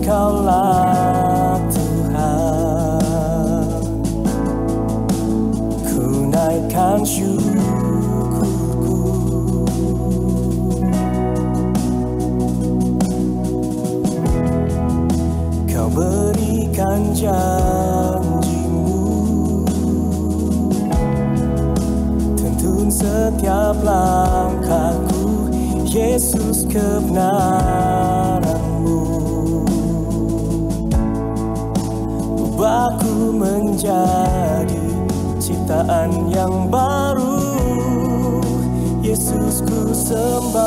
Engkaulah Tuhan. Ku naikkan syukurku. Kau berikan janjimu, tuntun setiap langkahku, Yesus, kebenaran-Mu. Ubahku menjadi ciptaan yang baru, Yesus, ku sembah-Mu.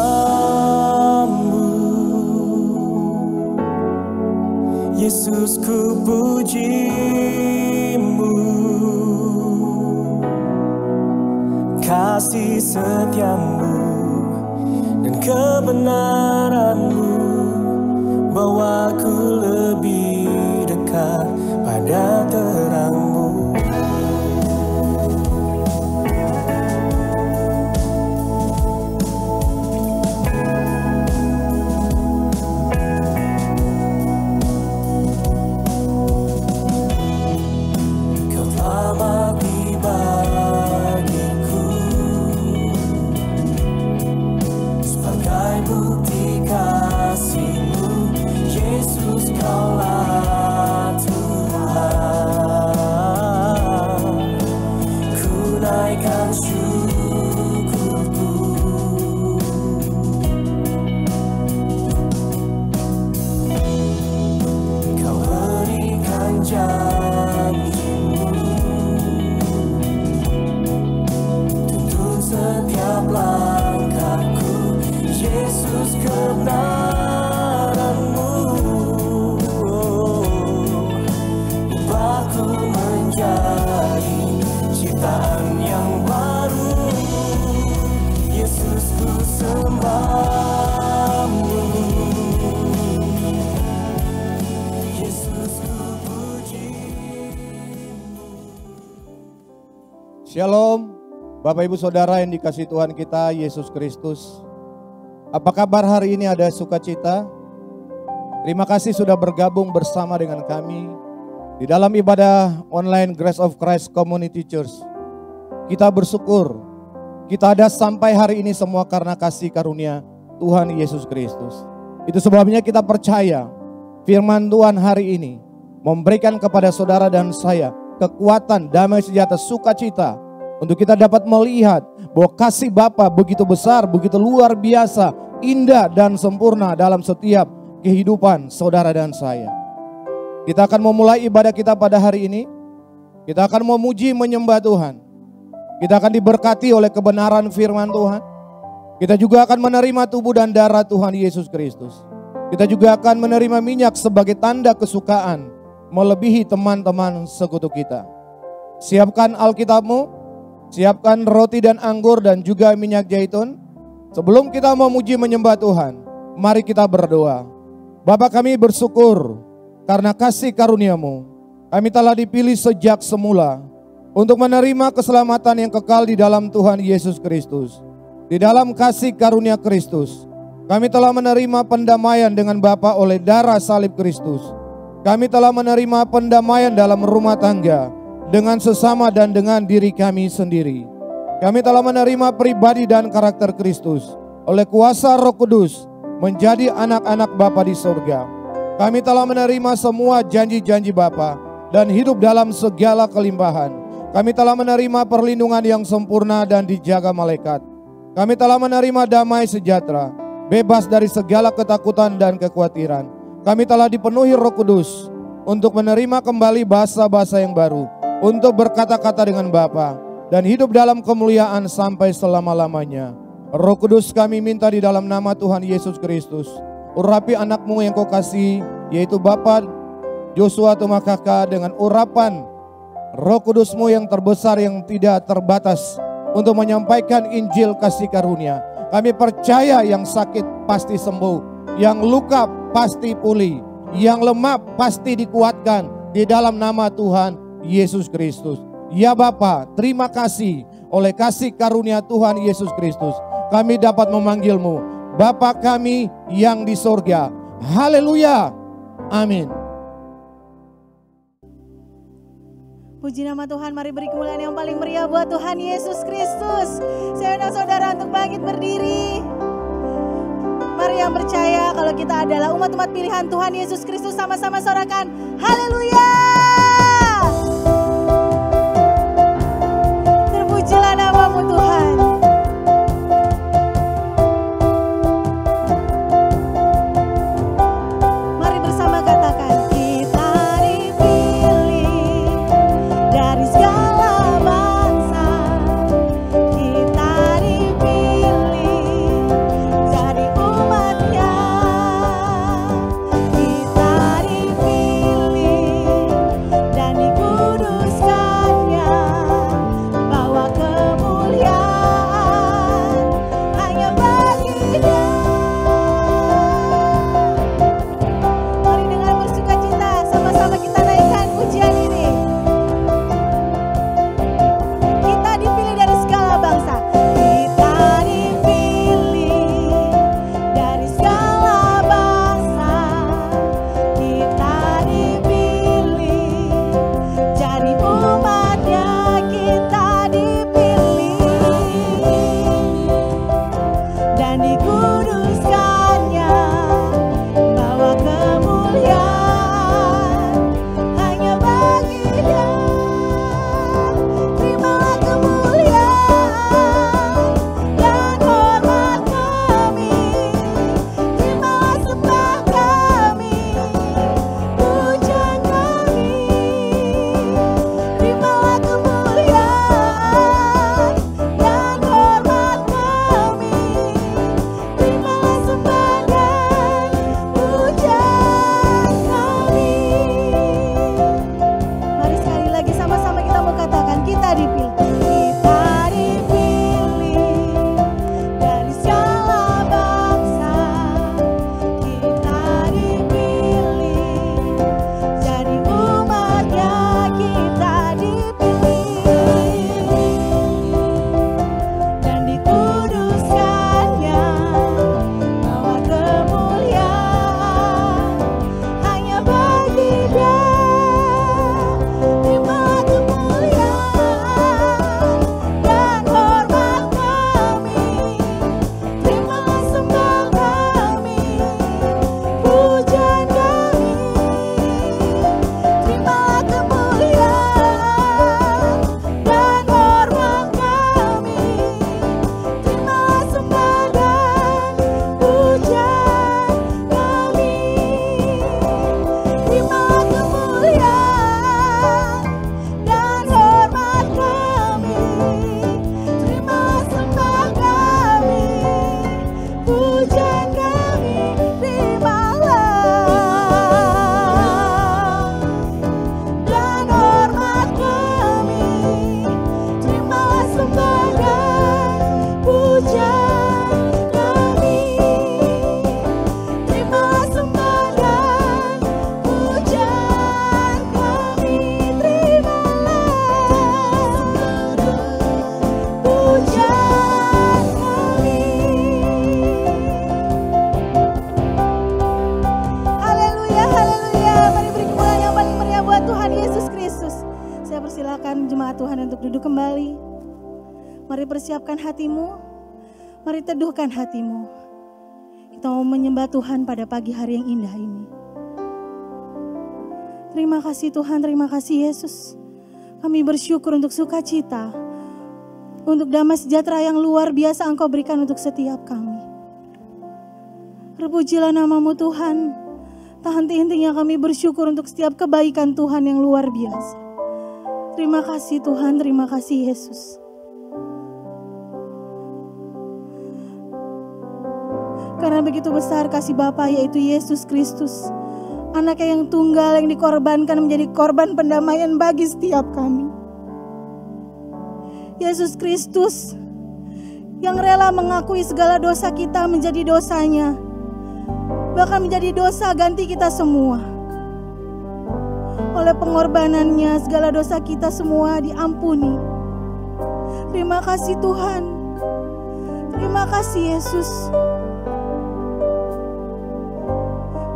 Yesus, ku puji-Mu. Kasih setia-Mu dan kebenaran-Mu bawaku lebih dekat pada terang-Mu. Kau telah mati bagiku sebagai bukti kasih-Mu, Yesus, Kaulah Tuhan. Ku naikkan syukurku. Kau berikan janji-Mu, tuntun setiap langkahku, Yesus, kebenaran-Mu. Ubahku menjadi ciptaan yang baru, Yesus, ku sembah-Mu. Yesus, ku puji-Mu. Shalom, Bapak Ibu Saudara yang dikasihi Tuhan kita Yesus Kristus. Apa kabar hari ini? Ada sukacita? Terima kasih sudah bergabung bersama dengan kami di dalam ibadah online Grace of Christ Community Church. Kita bersyukur kita ada sampai hari ini semua karena kasih karunia Tuhan Yesus Kristus. Itu sebabnya kita percaya firman Tuhan hari ini memberikan kepada saudara dan saya kekuatan, damai sejahtera, sukacita untuk kita dapat melihat bahwa kasih Bapa begitu besar, begitu luar biasa, indah dan sempurna dalam setiap kehidupan saudara dan saya. Kita akan memulai ibadah kita pada hari ini. Kita akan memuji menyembah Tuhan. Kita akan diberkati oleh kebenaran firman Tuhan. Kita juga akan menerima tubuh dan darah Tuhan Yesus Kristus. Kita juga akan menerima minyak sebagai tanda kesukaan melebihi teman-teman sekutu kita. Siapkan Alkitabmu. Siapkan roti dan anggur dan juga minyak zaitun. Sebelum kita memuji menyembah Tuhan, mari kita berdoa. Bapa, kami bersyukur karena kasih karunia-Mu. Kami telah dipilih sejak semula untuk menerima keselamatan yang kekal di dalam Tuhan Yesus Kristus. Di dalam kasih karunia Kristus, kami telah menerima pendamaian dengan Bapa oleh darah salib Kristus. Kami telah menerima pendamaian dalam rumah tangga, dengan sesama dan dengan diri kami sendiri. Kami telah menerima pribadi dan karakter Kristus oleh kuasa Roh Kudus menjadi anak-anak Bapa di surga. Kami telah menerima semua janji-janji Bapa dan hidup dalam segala kelimpahan. Kami telah menerima perlindungan yang sempurna dan dijaga malaikat. Kami telah menerima damai sejahtera, bebas dari segala ketakutan dan kekhawatiran. Kami telah dipenuhi Roh Kudus untuk menerima kembali bahasa-bahasa yang baru, untuk berkata-kata dengan Bapa dan hidup dalam kemuliaan sampai selama-lamanya. Roh Kudus, kami minta di dalam nama Tuhan Yesus Kristus, urapi anak-Mu yang Kau kasih, yaitu Bapa Joshua Tumakaka, dengan urapan Roh Kudus-Mu yang terbesar yang tidak terbatas untuk menyampaikan Injil kasih karunia. Kami percaya yang sakit pasti sembuh, yang luka pasti pulih, yang lemah pasti dikuatkan di dalam nama Tuhan Yesus Kristus. Ya Bapa, terima kasih oleh kasih karunia Tuhan Yesus Kristus. Kami dapat memanggil-Mu Bapa kami yang di sorga. Haleluya. Amin. Puji nama Tuhan, mari beri kemuliaan yang paling meriah buat Tuhan Yesus Kristus. Saya undang saudara untuk bangkit berdiri. Mari yang percaya kalau kita adalah umat-umat pilihan Tuhan Yesus Kristus, sama-sama sorakan haleluya. Terpujilah namamu Tuhan. Mari bersama katakan, kita dipilih dari segala bangsa, kita dipilih dari umatnya, kita dipilih dan dikuduskannya, bawa kemuliaan hanya bagi Dia. Mari dengan bersukacita sama-sama kita naikkan pujian ini. Kita dipilih dari segala bangsa, kita dipilih dari segala bangsa, kita dipilih jadi umatnya, kita dipilih dan dikuduskannya, bawa kemuliaan hanya bagi Dia. Terimalah kemuliaan dan hormat kami, terimalah sembah kami, pujian kami. Terimalah kemuliaan dan hormat kami, terimalah sembah dan pujian kami. Mari sekali lagi sama-sama kita mau katakan, kita dipilih. Kita dipilih dari segala bangsa, kita dipilih jadi umatnya, kita dipilih dan dikuduskannya, bawa kemuliaan hanya bagi Dia. Terimalah kemuliaan dan hormat kami, terimalah sembah kami, pujian kami. Terimalah kemuliaan dan hormat kami, terimalah sembah dan pujian kami. Terimalah kemuliaan dan hormat kami, terimalah sembah kami, pujian kami. Terimalah dan hormat kami, terimalah sembah dan pujian kami. Terimalah sembah dan pujian kami, terimalah pujian kami. Haleluya, haleluya. Mari beri kemuliaan yang paling meriah buat Tuhan Yesus Kristus. Saya persilakan jemaat Tuhan untuk duduk kembali. Mari persiapkan hatimu, mari teduhkan hatimu. Kita mau menyembah Tuhan pada pagi hari yang indah ini. Terima kasih Tuhan, terima kasih Yesus. Kami bersyukur untuk sukacita, untuk damai sejahtera yang luar biasa Engkau berikan untuk setiap kami. Terpujilah namamu Tuhan. Tak henti-hentinya kami bersyukur untuk setiap kebaikan Tuhan yang luar biasa. Terima kasih Tuhan, terima kasih Yesus. Karena begitu besar kasih Bapa, yaitu Yesus Kristus, Anaknya yang tunggal yang dikorbankan menjadi korban pendamaian bagi setiap kami. Yesus Kristus yang rela mengakui segala dosa kita menjadi dosanya, bahkan menjadi dosa ganti kita semua. Oleh pengorbanannya segala dosa kita semua diampuni. Terima kasih Tuhan. Terima kasih Yesus.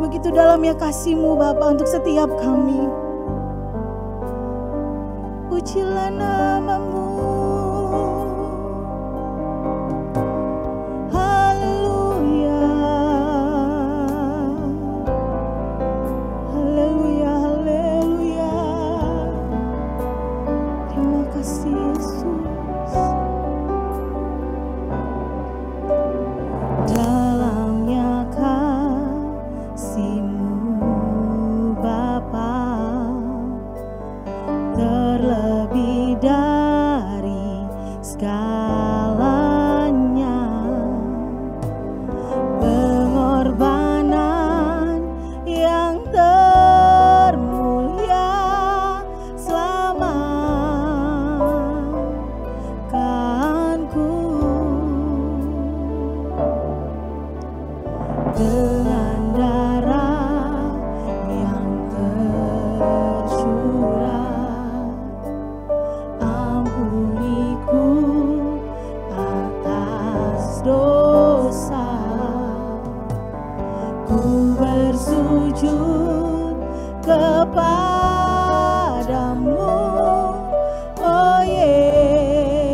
Begitu dalamnya kasih-Mu Bapa untuk setiap kami. Pujilah nama-Mu. Haleluya. Haleluya, haleluya. Terima kasih Yesus. Dalamnya kasih-Mu Bapa, terlebih dari segalanya, pengorbanan yang termulia selamatkanku. Dengan darah yang tercurah, ampuniku atas dosa. Ku bersujud kepadamu, oh Yesusku.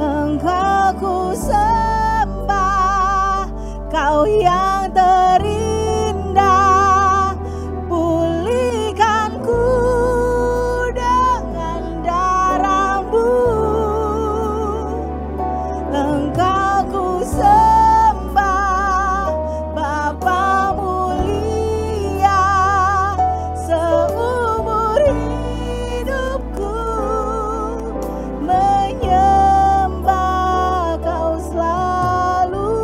Engkau ku sembah, Kau yang terindah. Pulihkanku dengan darah-Mu. Engkau ku sembah, Bapa mulia. Seumur hidupku menyembah Kau selalu.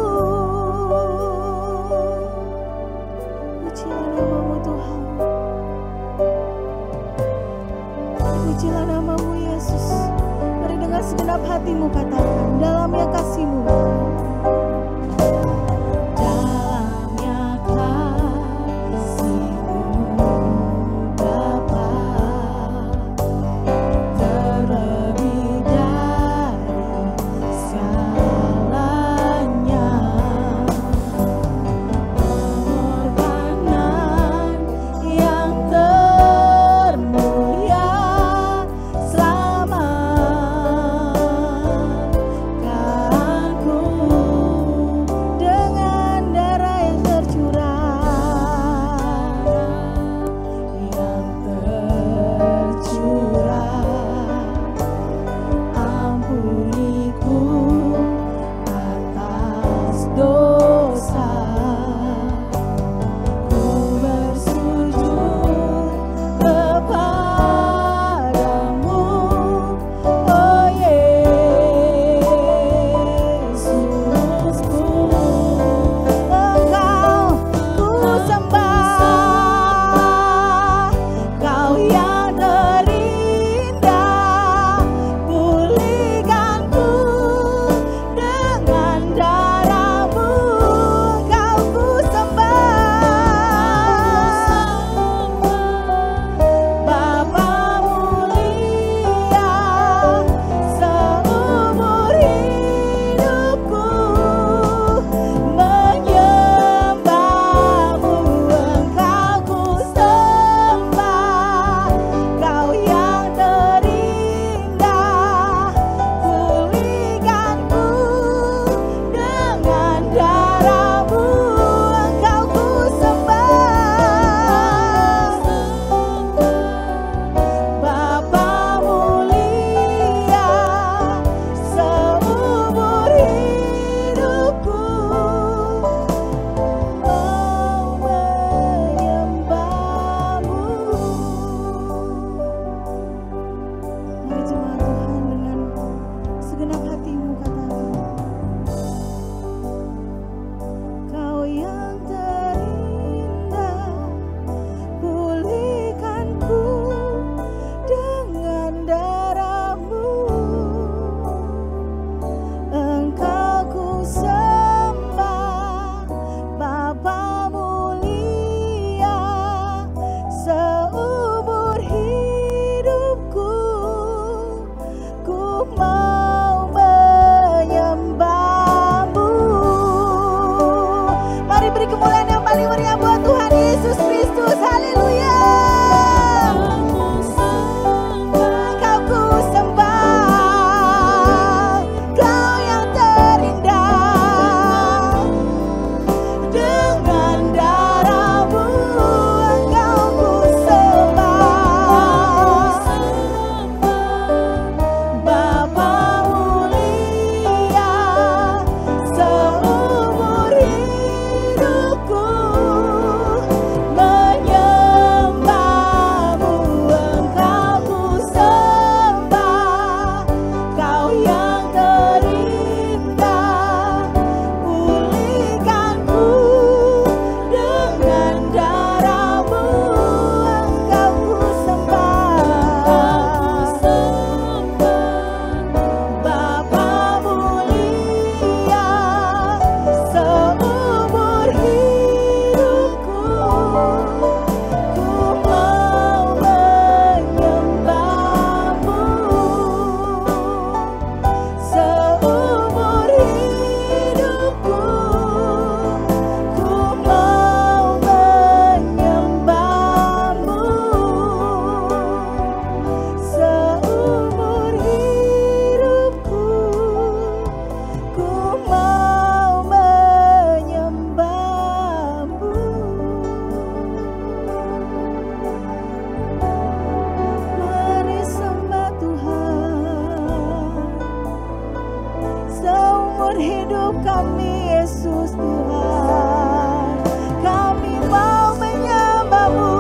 seumur hidup kami Yesus Tuhan. Kami mau menyembah-Mu.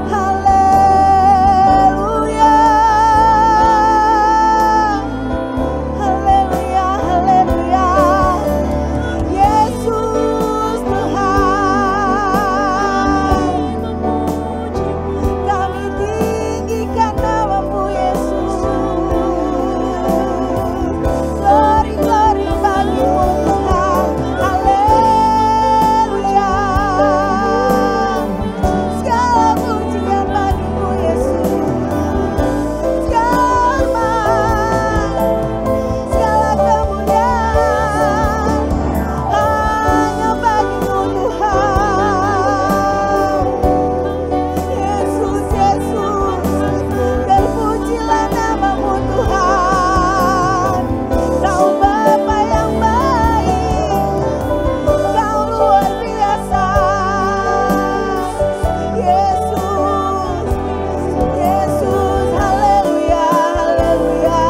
Haleluya. Haleluya, haleluya. Yesus Tuhan. Kami tinggikan nama-Mu Yesus. Glory, glory bagi-Mu Tuhan. Haleluya. Segala pujian bagi-Mu Yesus. Segala hormat, segala kemuliaan hanya bagi-Mu Tuhan. Yesus, Yesus, terpujilah nama-Mu Tuhan. Kau Bapa yang baik, Kau luar biasa. Yesus, Yesus, haleluya, haleluya.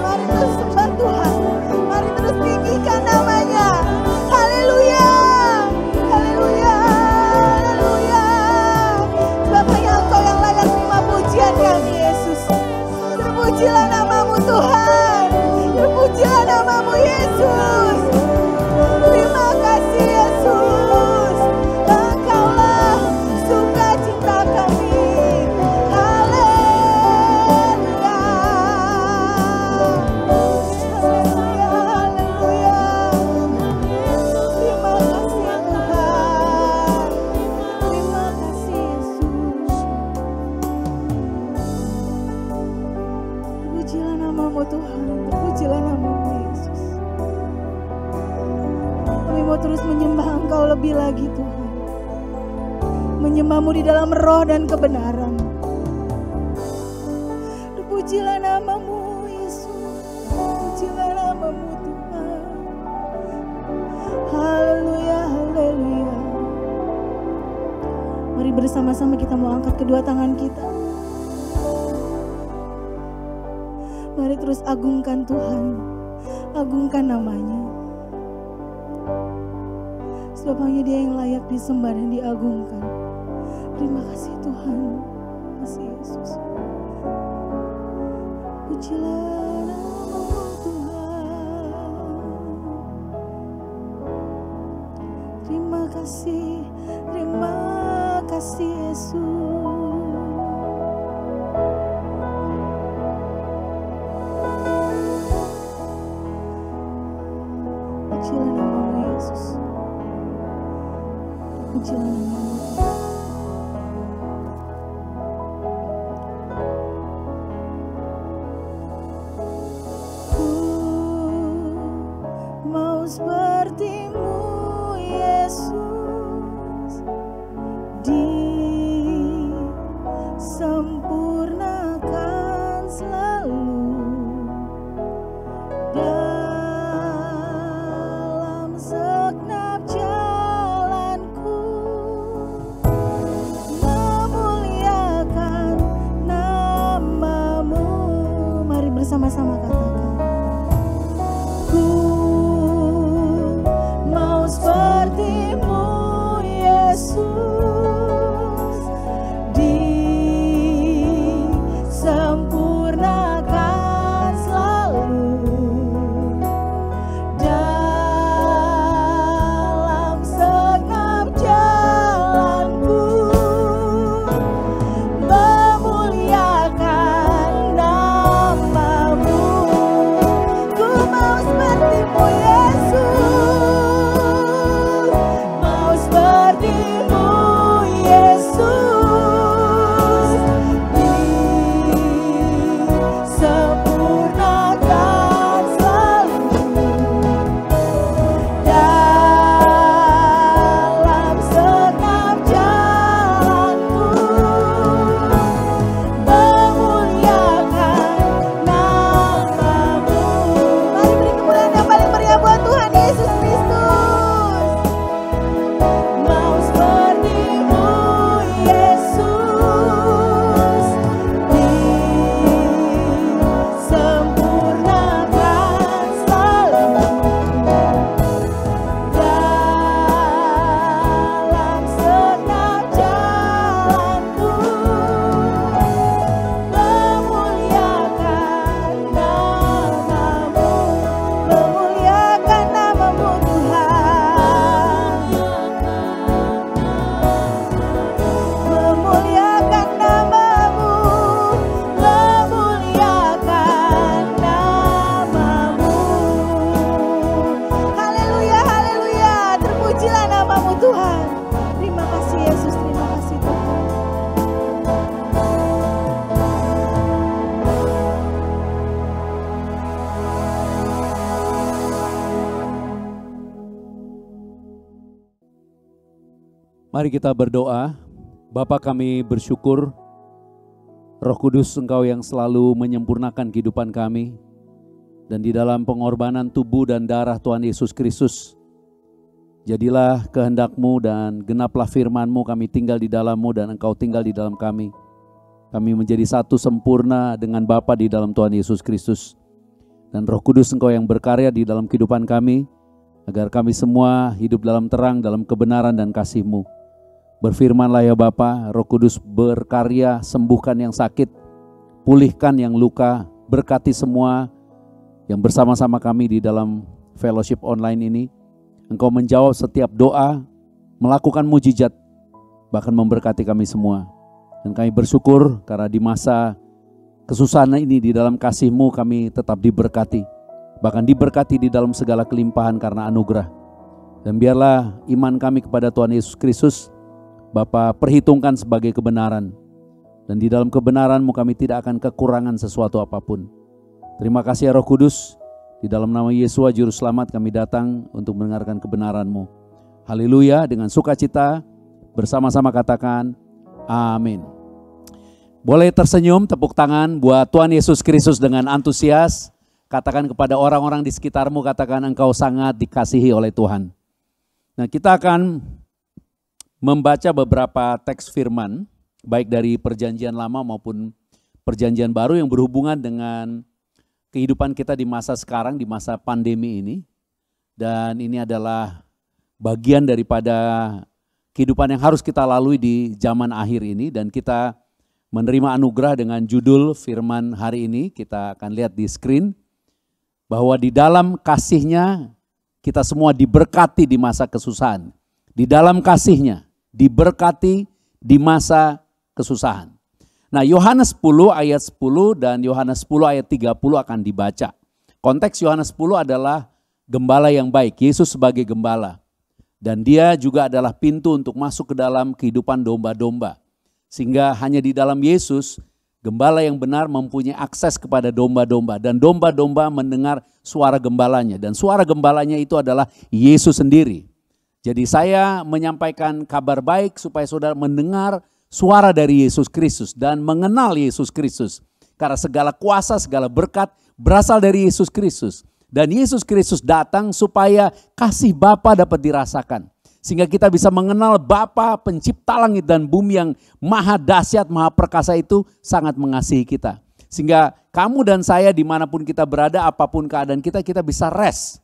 Mari terus sembah Tuhan, mari terus tinggikan namanya. Haleluya, haleluya, haleluya. Sebab hanya Engkau yang layak terima pujian kami Yesus. Terpujilah nama-Mu Tuhan, terpujilah nama-Mu Yesus. Terima kasih Yesus, Engkaulah sukacita kami. Haleluya, haleluya, haleluya. Terima kasih Tuhan, terima kasih Yesus. Terpujilah nama-Mu Tuhan, terpujilah nama-Mu Yesus. Kami mau terus menyembah Engkau lebih lagi Tuhan. Menyembah-Mu di dalam roh dan kebenaran. Terpujilah nama-Mu Yesus, terpujilah nama-Mu Tuhan. Haleluya, haleluya. Mari bersama-sama kita mau angkat kedua tangan kita. Mari terus agungkan Tuhan, agungkan namanya. Sebab hanya Dia yang layak disembah dan diagungkan. Terima kasih Tuhan, terima kasih Yesus. Pujilah nama-Mu Tuhan. Terima kasih Yesus. Pujilah nama-Mu Yesus. Pujilah nama-Mu. Ku mau seperti-Mu Yesus, disempurnakan selalu dalam segenap jalanku. Tuhan. Terima kasih Yesus, terima kasih Tuhan. Mari kita berdoa. Bapa, kami bersyukur Roh Kudus Engkau yang selalu menyempurnakan kehidupan kami. Dan di dalam pengorbanan tubuh dan darah Tuhan Yesus Kristus, jadilah kehendak-Mu dan genaplah firman-Mu, kami tinggal di dalam-Mu dan Engkau tinggal di dalam kami. Kami menjadi satu sempurna dengan Bapa di dalam Tuhan Yesus Kristus. Dan Roh Kudus Engkau yang berkarya di dalam kehidupan kami, agar kami semua hidup dalam terang, dalam kebenaran dan kasih-Mu. Berfirmanlah ya Bapa, Roh Kudus berkarya, sembuhkan yang sakit, pulihkan yang luka, berkati semua yang bersama-sama kami di dalam fellowship online ini. Engkau menjawab setiap doa, melakukan mujizat, bahkan memberkati kami semua. Dan kami bersyukur karena di masa kesusahan ini di dalam kasih-Mu kami tetap diberkati. Bahkan diberkati di dalam segala kelimpahan karena anugerah. Dan biarlah iman kami kepada Tuhan Yesus Kristus Bapa perhitungkan sebagai kebenaran. Dan di dalam kebenaran-Mu kami tidak akan kekurangan sesuatu apapun. Terima kasih ya Roh Kudus. Di dalam nama Yesus Juru Selamat kami datang untuk mendengarkan kebenaran-Mu. Haleluya, dengan sukacita bersama-sama katakan amin. Boleh tersenyum, tepuk tangan buat Tuhan Yesus Kristus dengan antusias. Katakan kepada orang-orang di sekitarmu, katakan engkau sangat dikasihi oleh Tuhan. Nah, kita akan membaca beberapa teks firman, baik dari perjanjian lama maupun perjanjian baru yang berhubungan dengan kehidupan kita di masa sekarang, di masa pandemi ini. Dan ini adalah bagian daripada kehidupan yang harus kita lalui di zaman akhir ini. Dan kita menerima anugerah dengan judul firman hari ini, kita akan lihat di screen. Bahwa di dalam kasih-Nya kita semua diberkati di masa kesusahan. Di dalam kasih-Nya diberkati di masa kesusahan. Nah, Yohanes 10 ayat 10 dan Yohanes 10 ayat 30 akan dibaca. Konteks Yohanes 10 adalah gembala yang baik, Yesus sebagai gembala. Dan dia juga adalah pintu untuk masuk ke dalam kehidupan domba-domba. Sehingga hanya di dalam Yesus, gembala yang benar mempunyai akses kepada domba-domba. Dan domba-domba mendengar suara gembalanya. Dan suara gembalanya itu adalah Yesus sendiri. Jadi saya menyampaikan kabar baik supaya saudara mendengar suara dari Yesus Kristus dan mengenal Yesus Kristus. Karena segala kuasa, segala berkat berasal dari Yesus Kristus. Dan Yesus Kristus datang supaya kasih Bapa dapat dirasakan. Sehingga kita bisa mengenal Bapa pencipta langit dan bumi yang maha dahsyat, maha perkasa itu sangat mengasihi kita. Sehingga kamu dan saya dimanapun kita berada, apapun keadaan kita, kita bisa rest.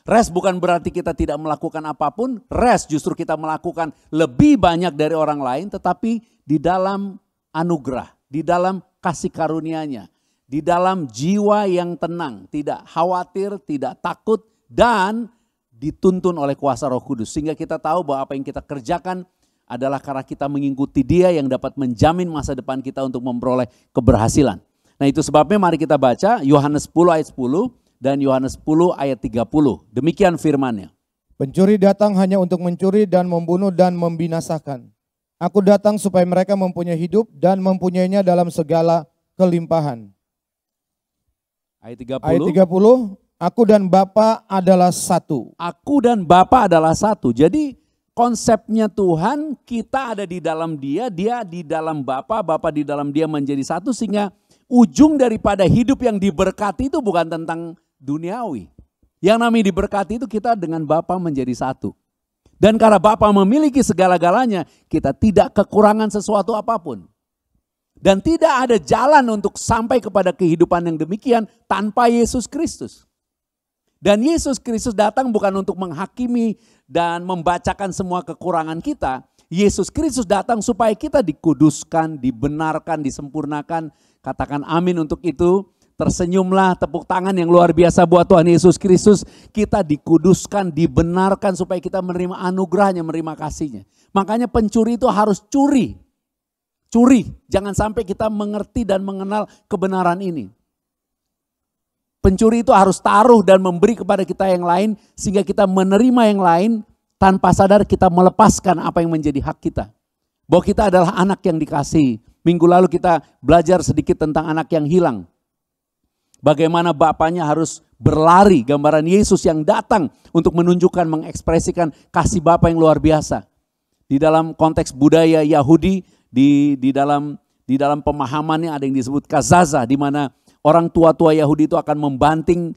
Rest bukan berarti kita tidak melakukan apapun, rest justru kita melakukan lebih banyak dari orang lain, tetapi di dalam anugerah, di dalam kasih karunia-Nya, di dalam jiwa yang tenang, tidak khawatir, tidak takut, dan dituntun oleh kuasa Roh Kudus. Sehingga kita tahu bahwa apa yang kita kerjakan adalah karena kita mengikuti Dia yang dapat menjamin masa depan kita untuk memperoleh keberhasilan. Nah, itu sebabnya mari kita baca Yohanes 10 ayat 10 dan Yohanes 10 ayat 30. Demikian firman-Nya. Pencuri datang hanya untuk mencuri dan membunuh dan membinasakan. Aku datang supaya mereka mempunyai hidup dan mempunyainya dalam segala kelimpahan. Ayat 30. Ayat 30, aku dan Bapa adalah satu. Aku dan Bapa adalah satu. Jadi konsepnya Tuhan, kita ada di dalam Dia, Dia di dalam Bapa, Bapa di dalam Dia menjadi satu. Sehingga ujung daripada hidup yang diberkati itu bukan tentang duniawi. Yang namanya diberkati itu kita dengan Bapa menjadi satu. Dan karena Bapa memiliki segala-galanya, kita tidak kekurangan sesuatu apapun. Dan tidak ada jalan untuk sampai kepada kehidupan yang demikian tanpa Yesus Kristus. Dan Yesus Kristus datang bukan untuk menghakimi dan membacakan semua kekurangan kita. Yesus Kristus datang supaya kita dikuduskan, dibenarkan, disempurnakan. Katakan amin untuk itu. Tersenyumlah, tepuk tangan yang luar biasa buat Tuhan Yesus Kristus. Kita dikuduskan, dibenarkan supaya kita menerima anugerahnya, menerima kasihnya. Makanya pencuri itu harus curi. Curi, jangan sampai kita mengerti dan mengenal kebenaran ini. Pencuri itu harus taruh dan memberi kepada kita yang lain sehingga kita menerima yang lain tanpa sadar kita melepaskan apa yang menjadi hak kita. Bahwa kita adalah anak yang dikasihi. Minggu lalu kita belajar sedikit tentang anak yang hilang. Bagaimana bapaknya harus berlari, gambaran Yesus yang datang untuk menunjukkan, mengekspresikan kasih Bapa yang luar biasa. Di dalam konteks budaya Yahudi, di dalam pemahamannya ada yang disebut kazaza, di mana orang tua-tua Yahudi itu akan membanting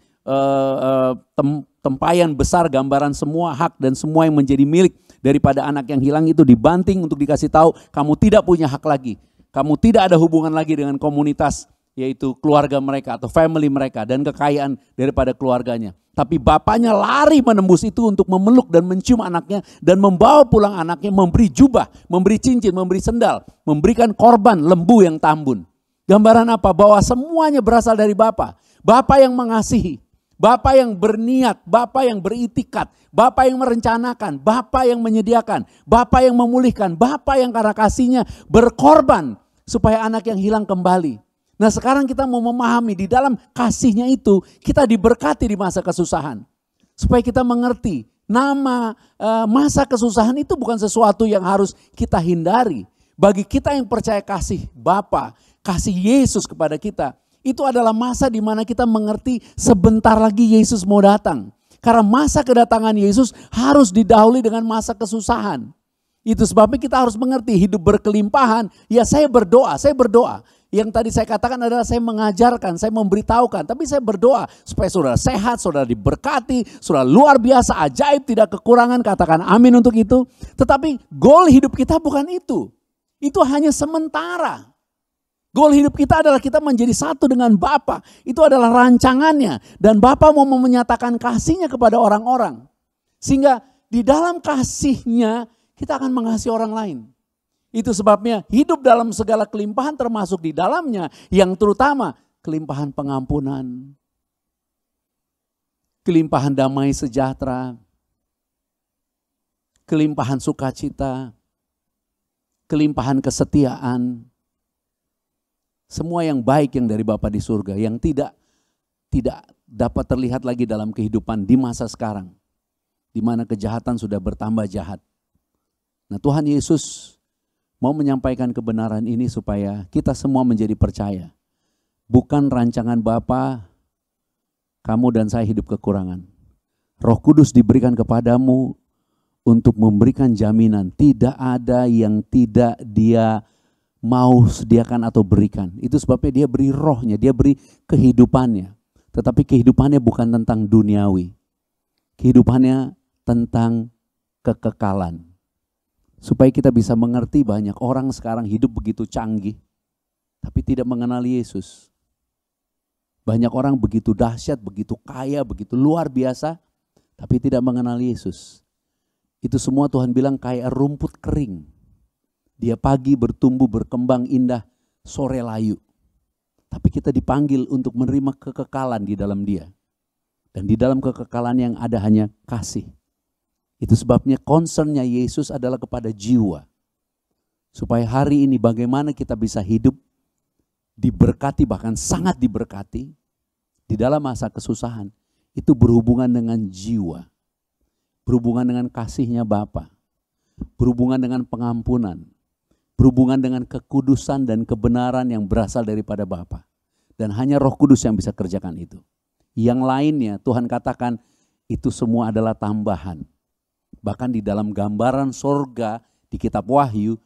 tempayan besar gambaran semua hak dan semua yang menjadi milik daripada anak yang hilang itu dibanting untuk dikasih tahu kamu tidak punya hak lagi. Kamu tidak ada hubungan lagi dengan komunitas, yaitu keluarga mereka atau family mereka dan kekayaan daripada keluarganya. Tapi bapaknya lari menembus itu untuk memeluk dan mencium anaknya dan membawa pulang anaknya, memberi jubah, memberi cincin, memberi sendal, memberikan korban lembu yang tambun. Gambaran apa? Bahwa semuanya berasal dari Bapa. Bapa yang mengasihi, Bapa yang berniat, Bapa yang beritikat, Bapa yang merencanakan, Bapa yang menyediakan, Bapa yang memulihkan, Bapa yang karena kasihnya berkorban supaya anak yang hilang kembali. Nah sekarang kita mau memahami di dalam kasihnya itu kita diberkati di masa kesusahan. Supaya kita mengerti masa kesusahan itu bukan sesuatu yang harus kita hindari. Bagi kita yang percaya kasih Bapa, kasih Yesus kepada kita, itu adalah masa di mana kita mengerti sebentar lagi Yesus mau datang. Karena masa kedatangan Yesus harus didahului dengan masa kesusahan. Itu sebabnya kita harus mengerti hidup berkelimpahan. Ya saya berdoa. Yang tadi saya katakan adalah saya mengajarkan, saya memberitahukan. Tapi saya berdoa supaya saudara sehat, saudara diberkati, saudara luar biasa, ajaib, tidak kekurangan. Katakan amin untuk itu. Tetapi goal hidup kita bukan itu. Itu hanya sementara. Goal hidup kita adalah kita menjadi satu dengan Bapa. Itu adalah rancangannya. Dan Bapa mau menyatakan kasihnya kepada orang-orang. Sehingga di dalam kasihnya kita akan mengasihi orang lain. Itu sebabnya hidup dalam segala kelimpahan termasuk di dalamnya. Yang terutama kelimpahan pengampunan. Kelimpahan damai sejahtera. Kelimpahan sukacita. Kelimpahan kesetiaan. Semua yang baik yang dari Bapa di surga. Yang tidak dapat terlihat lagi dalam kehidupan di masa sekarang. Di mana kejahatan sudah bertambah jahat. Nah Tuhan Yesus mau menyampaikan kebenaran ini supaya kita semua menjadi percaya. Bukan rancangan Bapa, kamu dan saya hidup kekurangan. Roh Kudus diberikan kepadamu untuk memberikan jaminan. Tidak ada yang tidak Dia mau sediakan atau berikan. Itu sebabnya Dia beri rohnya, Dia beri kehidupannya. Tetapi kehidupannya bukan tentang duniawi. Kehidupannya tentang kekekalan. Supaya kita bisa mengerti banyak orang sekarang hidup begitu canggih, tapi tidak mengenal Yesus. Banyak orang begitu dahsyat, begitu kaya, begitu luar biasa, tapi tidak mengenal Yesus. Itu semua Tuhan bilang kayak rumput kering. Dia pagi bertumbuh, berkembang indah, sore layu. Tapi kita dipanggil untuk menerima kekekalan di dalam Dia. Dan di dalam kekekalan yang ada hanya kasih. Itu sebabnya concernnya Yesus adalah kepada jiwa. Supaya hari ini bagaimana kita bisa hidup diberkati, bahkan sangat diberkati di dalam masa kesusahan. Itu berhubungan dengan jiwa. Berhubungan dengan kasihnya Bapa. Berhubungan dengan pengampunan. Berhubungan dengan kekudusan dan kebenaran yang berasal daripada Bapa. Dan hanya Roh Kudus yang bisa kerjakan itu. Yang lainnya Tuhan katakan itu semua adalah tambahan. Bahkan di dalam gambaran sorga di kitab Wahyu,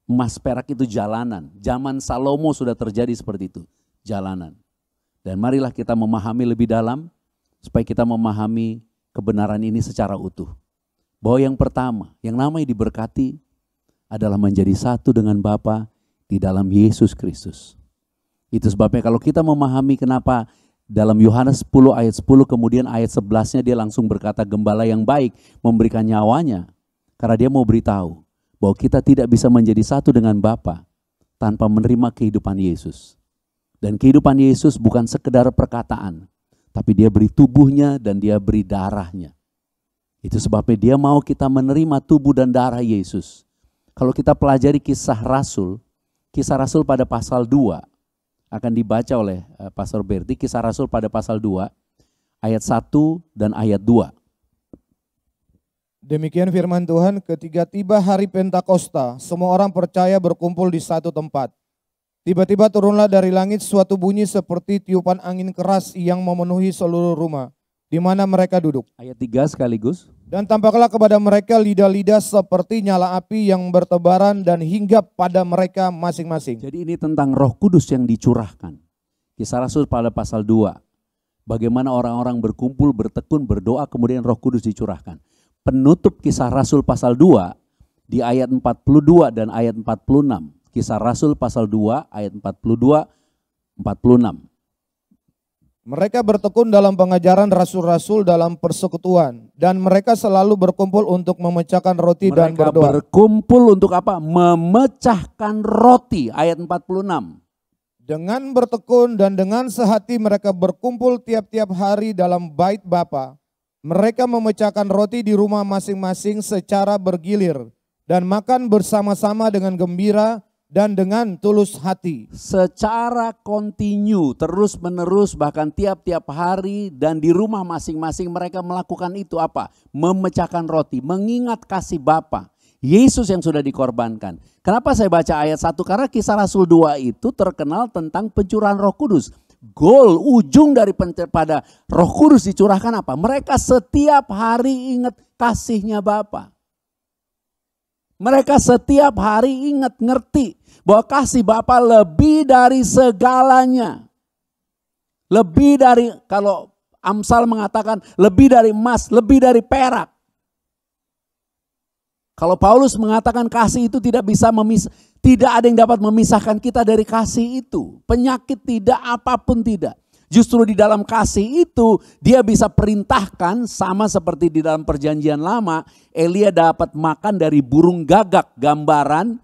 emas perak itu jalanan. Zaman Salomo sudah terjadi seperti itu, jalanan. Dan marilah kita memahami lebih dalam, supaya kita memahami kebenaran ini secara utuh. Bahwa yang pertama, yang namanya diberkati adalah menjadi satu dengan Bapa di dalam Yesus Kristus. Itu sebabnya kalau kita memahami kenapa dalam Yohanes 10 ayat 10 kemudian ayat 11-nya dia langsung berkata gembala yang baik memberikan nyawanya. Karena dia mau beritahu bahwa kita tidak bisa menjadi satu dengan Bapa tanpa menerima kehidupan Yesus. Dan kehidupan Yesus bukan sekedar perkataan, tapi Dia beri tubuhnya dan Dia beri darahnya. Itu sebabnya Dia mau kita menerima tubuh dan darah Yesus. Kalau kita pelajari kisah Rasul pada pasal 2, akan dibaca oleh Pastor Berti, kisah Rasul pada pasal 2, ayat 1 dan ayat 2. Demikian firman Tuhan, ketika tiba hari Pentakosta, semua orang percaya berkumpul di satu tempat. Tiba-tiba turunlah dari langit suatu bunyi seperti tiupan angin keras yang memenuhi seluruh rumah di mana mereka duduk. Ayat 3 sekaligus. Dan tampaklah kepada mereka lidah-lidah seperti nyala api yang bertebaran dan hinggap pada mereka masing-masing. Jadi ini tentang Roh Kudus yang dicurahkan. Kisah Rasul pada pasal 2. Bagaimana orang-orang berkumpul, bertekun, berdoa, kemudian Roh Kudus dicurahkan. Penutup Kisah Rasul pasal 2 di ayat 42 dan ayat 46. Kisah Rasul pasal 2 ayat 42, 46. Mereka bertekun dalam pengajaran rasul-rasul dalam persekutuan. Dan mereka selalu berkumpul untuk memecahkan roti dan Mereka berdoa. berkumpul untuk apa? Memecahkan roti. Ayat 46. Dengan bertekun dan dengan sehati mereka berkumpul tiap-tiap hari dalam bait Bapa. Mereka memecahkan roti di rumah masing-masing secara bergilir dan makan bersama-sama dengan gembira dan dengan tulus hati. Secara kontinu, terus menerus, bahkan tiap-tiap hari dan di rumah masing-masing mereka melakukan itu apa? Memecahkan roti, mengingat kasih Bapa. Yesus yang sudah dikorbankan. Kenapa saya baca ayat 1? Karena Kisah Rasul 2 itu terkenal tentang pencurahan Roh Kudus. Goal, ujung daripada Roh Kudus dicurahkan apa? Mereka setiap hari ingat kasihnya Bapa. Mereka setiap hari ingat, ngerti bahwa kasih Bapa lebih dari segalanya. Lebih dari, kalau Amsal mengatakan lebih dari emas, lebih dari perak. Kalau Paulus mengatakan kasih itu tidak bisa tidak ada yang dapat memisahkan kita dari kasih itu. Penyakit tidak, apapun tidak. Justru di dalam kasih itu dia bisa perintahkan, sama seperti di dalam perjanjian lama, Elia dapat makan dari burung gagak, gambaran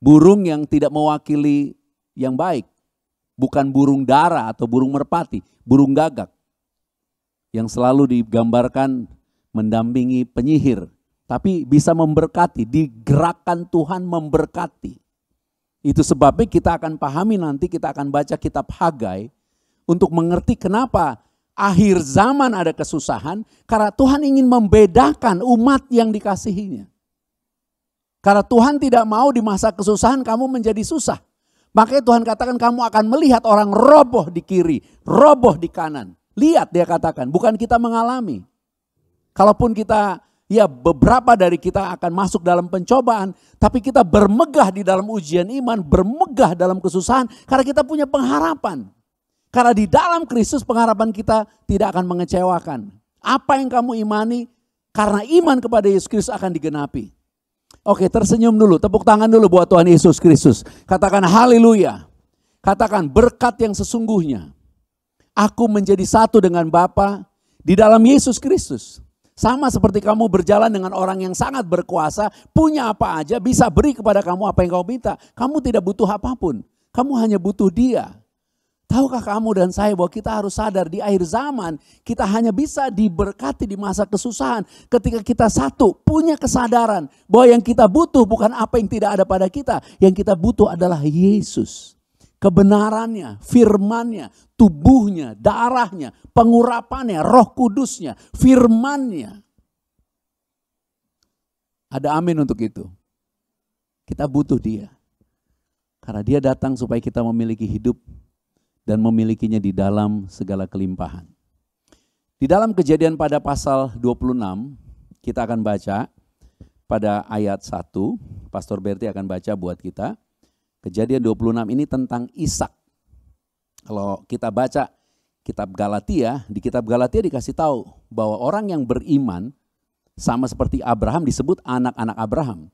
burung yang tidak mewakili yang baik. Bukan burung dara atau burung merpati, burung gagak. Yang selalu digambarkan mendampingi penyihir. Tapi bisa memberkati, digerakkan Tuhan memberkati. Itu sebabnya kita akan pahami nanti, kita akan baca kitab Hagai untuk mengerti kenapa akhir zaman ada kesusahan. Karena Tuhan ingin membedakan umat yang dikasihinya. Karena Tuhan tidak mau di masa kesusahan kamu menjadi susah. Makanya Tuhan katakan kamu akan melihat orang roboh di kiri, roboh di kanan. Lihat dia katakan, bukan kita mengalami. Kalaupun kita, ya beberapa dari kita akan masuk dalam pencobaan, tapi kita bermegah di dalam ujian iman, bermegah dalam kesusahan karena kita punya pengharapan. Karena di dalam Kristus pengharapan kita tidak akan mengecewakan. Apa yang kamu imani, karena iman kepada Yesus Kristus akan digenapi. Oke, tersenyum dulu, tepuk tangan dulu buat Tuhan Yesus Kristus. Katakan haleluya. Katakan berkat yang sesungguhnya. Aku menjadi satu dengan Bapa di dalam Yesus Kristus. Sama seperti kamu berjalan dengan orang yang sangat berkuasa, punya apa aja, bisa beri kepada kamu apa yang kau minta. Kamu tidak butuh apapun, kamu hanya butuh Dia. Tahukah kamu dan saya bahwa kita harus sadar di akhir zaman, kita hanya bisa diberkati di masa kesusahan ketika kita satu, punya kesadaran bahwa yang kita butuh bukan apa yang tidak ada pada kita. Yang kita butuh adalah Yesus. Kebenarannya, firmannya, tubuhnya, darahnya, pengurapannya, Roh Kudusnya, firmannya. Ada amin untuk itu. Kita butuh Dia. Karena Dia datang supaya kita memiliki hidup dan memilikinya di dalam segala kelimpahan. Di dalam Kejadian pada pasal 26, kita akan baca pada ayat 1, Pastor Berti akan baca buat kita. Kejadian 26 ini tentang Ishak. Kalau kita baca kitab Galatia, di kitab Galatia dikasih tahu bahwa orang yang beriman sama seperti Abraham disebut anak-anak Abraham.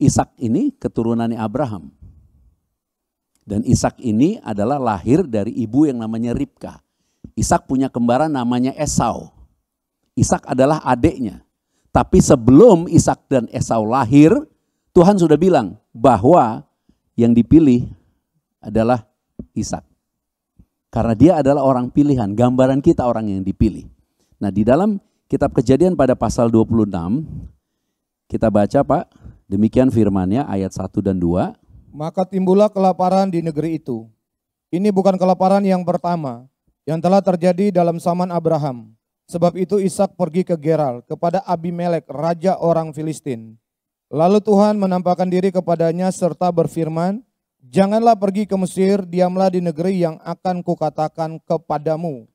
Ishak ini keturunannya Abraham. Dan Ishak ini adalah lahir dari ibu yang namanya Ribka. Ishak punya kembaran namanya Esau. Ishak adalah adiknya. Tapi sebelum Ishak dan Esau lahir, Tuhan sudah bilang bahwa yang dipilih adalah Ishak. Karena dia adalah orang pilihan, gambaran kita orang yang dipilih. Nah, di dalam kitab Kejadian pada pasal 26, kita baca Pak, demikian firman-Nya ayat 1 dan 2. Maka timbullah kelaparan di negeri itu. Ini bukan kelaparan yang pertama yang telah terjadi dalam zaman Abraham. Sebab itu Ishak pergi ke Gerar kepada Abimelek, raja orang Filistin. Lalu Tuhan menampakkan diri kepadanya serta berfirman, "Janganlah pergi ke Mesir, diamlah di negeri yang akan kukatakan kepadamu."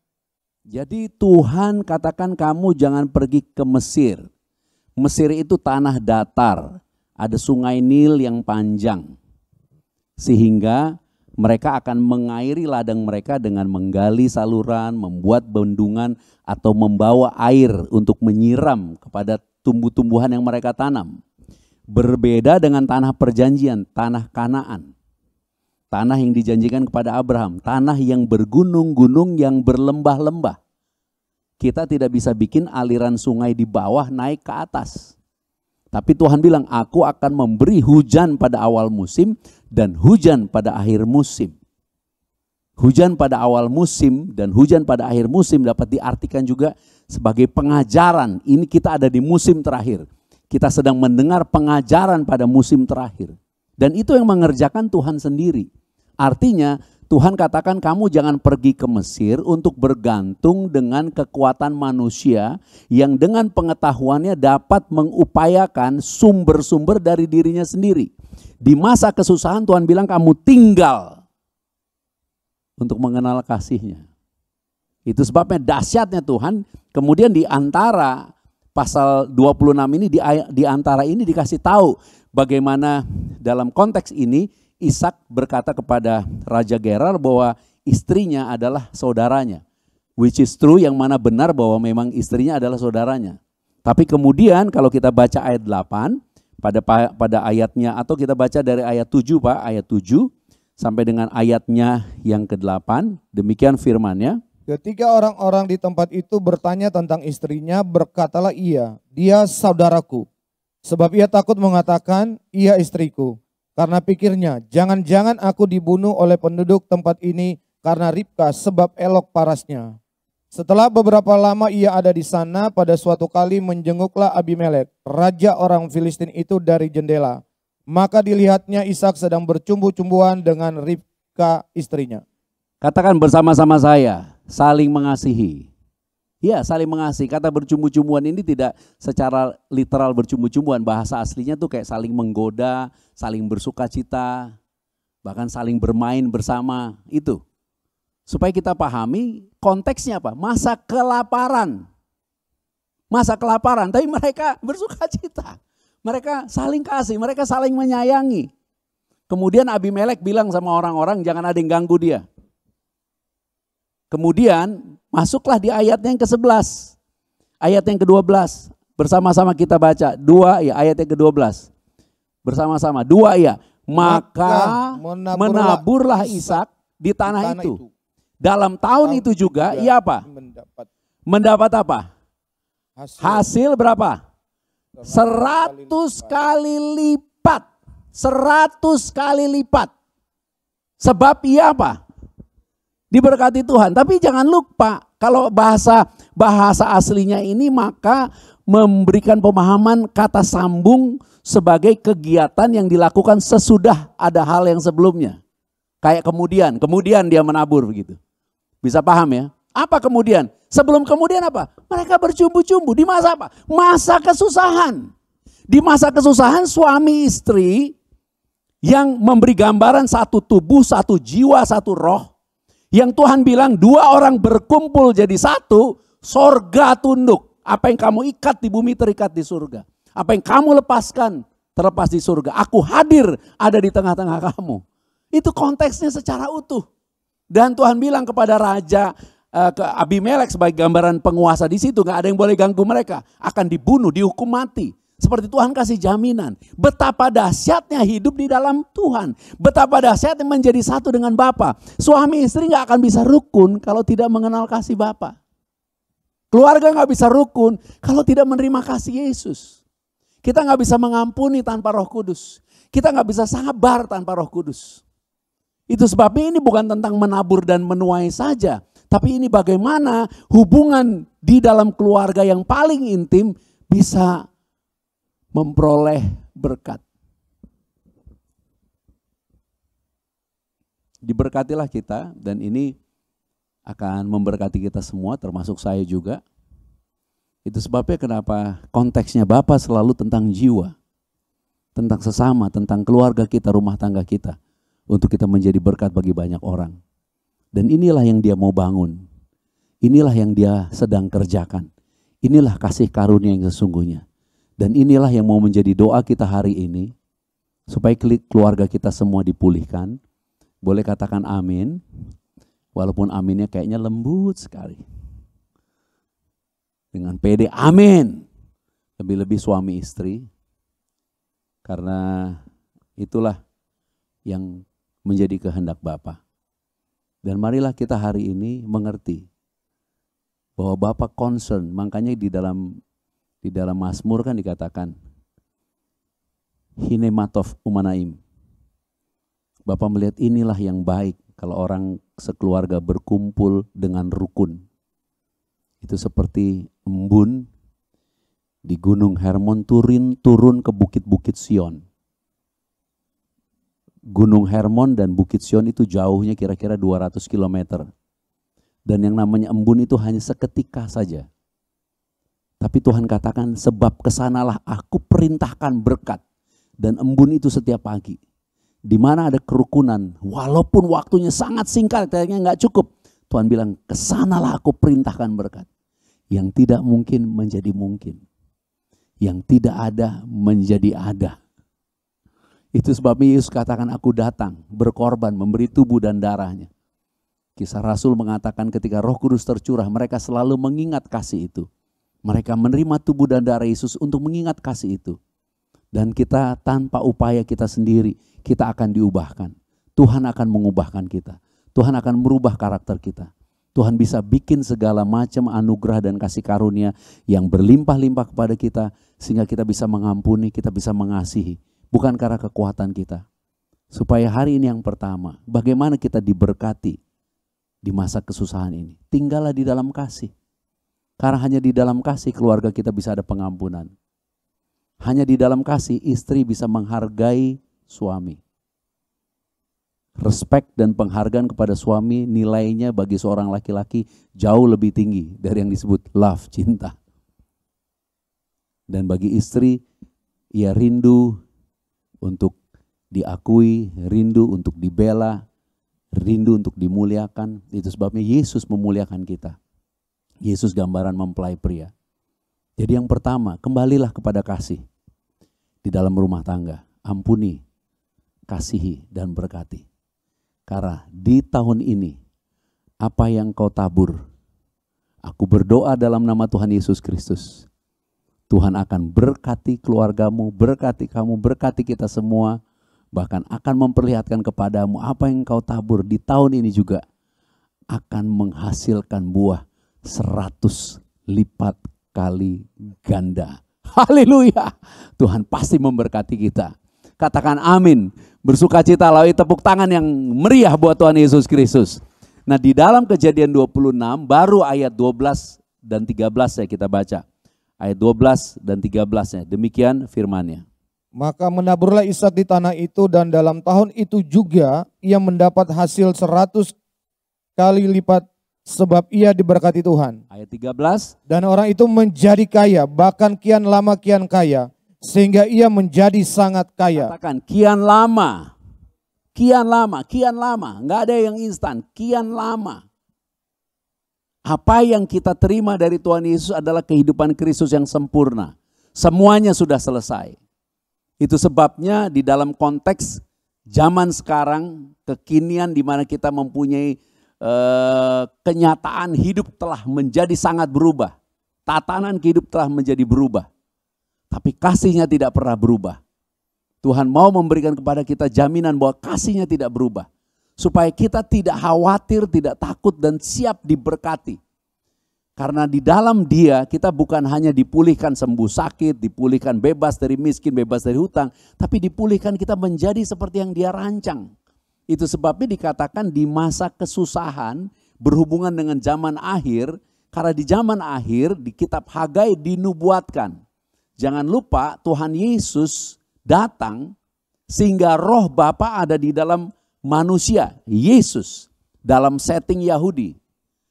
Jadi Tuhan katakan kamu jangan pergi ke Mesir. Mesir itu tanah datar, ada sungai Nil yang panjang. Sehingga mereka akan mengairi ladang mereka dengan menggali saluran, membuat bendungan, atau membawa air untuk menyiram kepada tumbuh-tumbuhan yang mereka tanam. Berbeda dengan tanah perjanjian, tanah Kanaan. Tanah yang dijanjikan kepada Abraham, tanah yang bergunung-gunung, yang berlembah-lembah. Kita tidak bisa bikin aliran sungai di bawah naik ke atas. Tapi Tuhan bilang, aku akan memberi hujan pada awal musim dan hujan pada akhir musim. Hujan pada awal musim dan hujan pada akhir musim dapat diartikan juga sebagai pengajaran. Ini kita ada di musim terakhir. Kita sedang mendengar pengajaran pada musim terakhir. Dan itu yang mengerjakan Tuhan sendiri. Artinya Tuhan katakan kamu jangan pergi ke Mesir untuk bergantung dengan kekuatan manusia yang dengan pengetahuannya dapat mengupayakan sumber-sumber dari dirinya sendiri. Di masa kesusahan Tuhan bilang kamu tinggal untuk mengenal kasih-Nya. Itu sebabnya dahsyatnya Tuhan. Kemudian di antara pasal 26 ini, di antara ini dikasih tahu bagaimana dalam konteks ini Ishak berkata kepada Raja Gerar bahwa istrinya adalah saudaranya. Which is true, yang mana benar bahwa memang istrinya adalah saudaranya. Tapi kemudian kalau kita baca ayat 8 pada ayatnya, atau kita baca dari ayat 7 Pak, ayat 7 sampai dengan ayatnya yang ke-8, demikian firman-Nya. Ketika orang-orang di tempat itu bertanya tentang istrinya, berkatalah ia, dia saudaraku. Sebab ia takut mengatakan, ia istriku. Karena pikirnya, jangan-jangan aku dibunuh oleh penduduk tempat ini karena Ribka, sebab elok parasnya. Setelah beberapa lama ia ada di sana, pada suatu kali menjenguklah Abimelek, raja orang Filistin itu dari jendela. Maka dilihatnya Ishak sedang bercumbu-cumbuan dengan Ribka istrinya. Katakan bersama-sama saya, saling mengasihi. Ya, saling mengasihi. Kata bercumbu-cumbuan ini tidak secara literal bercumbu-cumbuan. Bahasa aslinya tuh kayak saling menggoda, saling bersukacita, bahkan saling bermain bersama. Itu. Supaya kita pahami konteksnya apa? Masa kelaparan. Masa kelaparan, tapi mereka bersukacita. Mereka saling kasih, mereka saling menyayangi. Kemudian Abimelek bilang sama orang-orang, jangan ada yang ganggu dia. Kemudian masuklah di ayatnya yang ke-11. Ayat yang ke-12. Bersama-sama kita baca. 2 ya, ayat yang ke-12. Bersama-sama. 2 ya. Maka menaburlah Ishak di tanah itu. Dalam tahun itu juga ia apa? Mendapat apa? Hasil berapa? 100 kali lipat. 100 kali lipat. Sebab ia apa? Diberkati Tuhan. Tapi jangan lupa, kalau bahasa aslinya ini maka memberikan pemahaman kata sambung sebagai kegiatan yang dilakukan sesudah ada hal yang sebelumnya. Kayak kemudian dia menabur begitu. Bisa paham ya? Apa kemudian? Sebelum kemudian apa? Mereka bercumbu-cumbu. Di masa apa? Masa kesusahan. Di masa kesusahan suami istri yang memberi gambaran satu tubuh, satu jiwa, satu roh. Yang Tuhan bilang 2 orang berkumpul jadi satu, sorga tunduk. Apa yang kamu ikat di bumi terikat di surga. Apa yang kamu lepaskan terlepas di surga. Aku hadir ada di tengah-tengah kamu. Itu konteksnya secara utuh. Dan Tuhan bilang kepada Raja ke Abimelek sebagai gambaran penguasa di situ, gak ada yang boleh ganggu mereka. Akan dibunuh, dihukum mati. Seperti Tuhan kasih jaminan. Betapa dahsyatnya hidup di dalam Tuhan. Betapa dahsyatnya menjadi satu dengan Bapa. Suami istri gak akan bisa rukun kalau tidak mengenal kasih Bapa. Keluarga gak bisa rukun kalau tidak menerima kasih Yesus. Kita gak bisa mengampuni tanpa Roh Kudus. Kita gak bisa sabar tanpa Roh Kudus. Itu sebabnya ini bukan tentang menabur dan menuai saja. Tapi ini bagaimana hubungan di dalam keluarga yang paling intim bisa memperoleh berkat. Diberkatilah kita, dan ini akan memberkati kita semua termasuk saya juga. Itu sebabnya kenapa konteksnya Bapa selalu tentang jiwa, tentang sesama, tentang keluarga kita, rumah tangga kita, untuk kita menjadi berkat bagi banyak orang. Dan inilah yang Dia mau bangun. Inilah yang Dia sedang kerjakan. Inilah kasih karunia yang sesungguhnya. Dan inilah yang mau menjadi doa kita hari ini, supaya keluarga kita semua dipulihkan. Boleh katakan amin, walaupun aminnya kayaknya lembut sekali. Dengan pede, amin. Lebih-lebih suami istri, karena itulah yang menjadi kehendak Bapa. Dan marilah kita hari ini mengerti bahwa Bapa concern. Makanya di dalam Mazmur kan dikatakan hinematov umanaim. Bapa melihat inilah yang baik kalau orang sekeluarga berkumpul dengan rukun. Itu seperti embun di Gunung Hermon turun ke bukit-bukit Sion. Gunung Hermon dan Bukit Sion itu jauhnya kira-kira 200 km. Dan yang namanya embun itu hanya seketika saja. Tapi Tuhan katakan, sebab kesanalah aku perintahkan berkat. Dan embun itu setiap pagi. Di mana ada kerukunan, walaupun waktunya sangat singkat, kayaknya nggak cukup. Tuhan bilang, kesanalah aku perintahkan berkat. Yang tidak mungkin menjadi mungkin. Yang tidak ada menjadi ada. Itu sebabnya Yesus katakan, aku datang berkorban, memberi tubuh dan darahnya. Kisah Rasul mengatakan ketika Roh Kudus tercurah, mereka selalu mengingat kasih itu. Mereka menerima tubuh dan darah Yesus untuk mengingat kasih itu. Dan kita tanpa upaya kita sendiri, kita akan diubahkan. Tuhan akan mengubahkan kita. Tuhan akan merubah karakter kita. Tuhan bisa bikin segala macam anugerah dan kasih karunia yang berlimpah-limpah kepada kita, sehingga kita bisa mengampuni, kita bisa mengasihi. Bukan karena kekuatan kita. Supaya hari ini yang pertama, bagaimana kita diberkati di masa kesusahan ini. Tinggallah di dalam kasih. Karena hanya di dalam kasih keluarga kita bisa ada pengampunan. Hanya di dalam kasih istri bisa menghargai suami. Respek dan penghargaan kepada suami nilainya bagi seorang laki-laki jauh lebih tinggi dari yang disebut love, cinta. Dan bagi istri, ia rindu untuk diakui, rindu untuk dibela, rindu untuk dimuliakan. Itu sebabnya Yesus memuliakan kita. Yesus gambaran mempelai pria. Jadi yang pertama, kembalilah kepada kasih di dalam rumah tangga. Ampuni, kasihi, dan berkati. Karena di tahun ini, apa yang kau tabur, aku berdoa dalam nama Tuhan Yesus Kristus. Tuhan akan berkati keluargamu, berkati kamu, berkati kita semua. Bahkan akan memperlihatkan kepadamu apa yang kau tabur di tahun ini juga akan menghasilkan buah 100 lipat kali ganda. Haleluya. Tuhan pasti memberkati kita. Katakan amin. Bersukacita lalui tepuk tangan yang meriah buat Tuhan Yesus Kristus. Nah, di dalam Kejadian 26 baru ayat 12 dan 13 ya kita baca. Ayat 12 dan 13-nya. Demikian firman-Nya. Maka menaburlah Ishak di tanah itu, dan dalam tahun itu juga ia mendapat hasil 100 kali lipat, sebab ia diberkati Tuhan. Ayat 13. Dan orang itu menjadi kaya, bahkan kian lama kian kaya, sehingga ia menjadi sangat kaya. Katakan kian lama. Kian lama, kian lama. Enggak ada yang instan, kian lama. Apa yang kita terima dari Tuhan Yesus adalah kehidupan Kristus yang sempurna. Semuanya sudah selesai. Itu sebabnya di dalam konteks zaman sekarang, kekinian di mana kita mempunyai kenyataan hidup telah menjadi sangat berubah. Tatanan hidup telah menjadi berubah. Tapi kasihnya tidak pernah berubah. Tuhan mau memberikan kepada kita jaminan bahwa kasihnya tidak berubah. Supaya kita tidak khawatir, tidak takut, dan siap diberkati. Karena di dalam Dia kita bukan hanya dipulihkan sembuh sakit, dipulihkan bebas dari miskin, bebas dari hutang, tapi dipulihkan kita menjadi seperti yang Dia rancang. Itu sebabnya dikatakan di masa kesusahan berhubungan dengan zaman akhir, karena di zaman akhir di kitab Hagai dinubuatkan. Jangan lupa Tuhan Yesus datang sehingga roh Bapa ada di dalam manusia, Yesus, dalam setting Yahudi.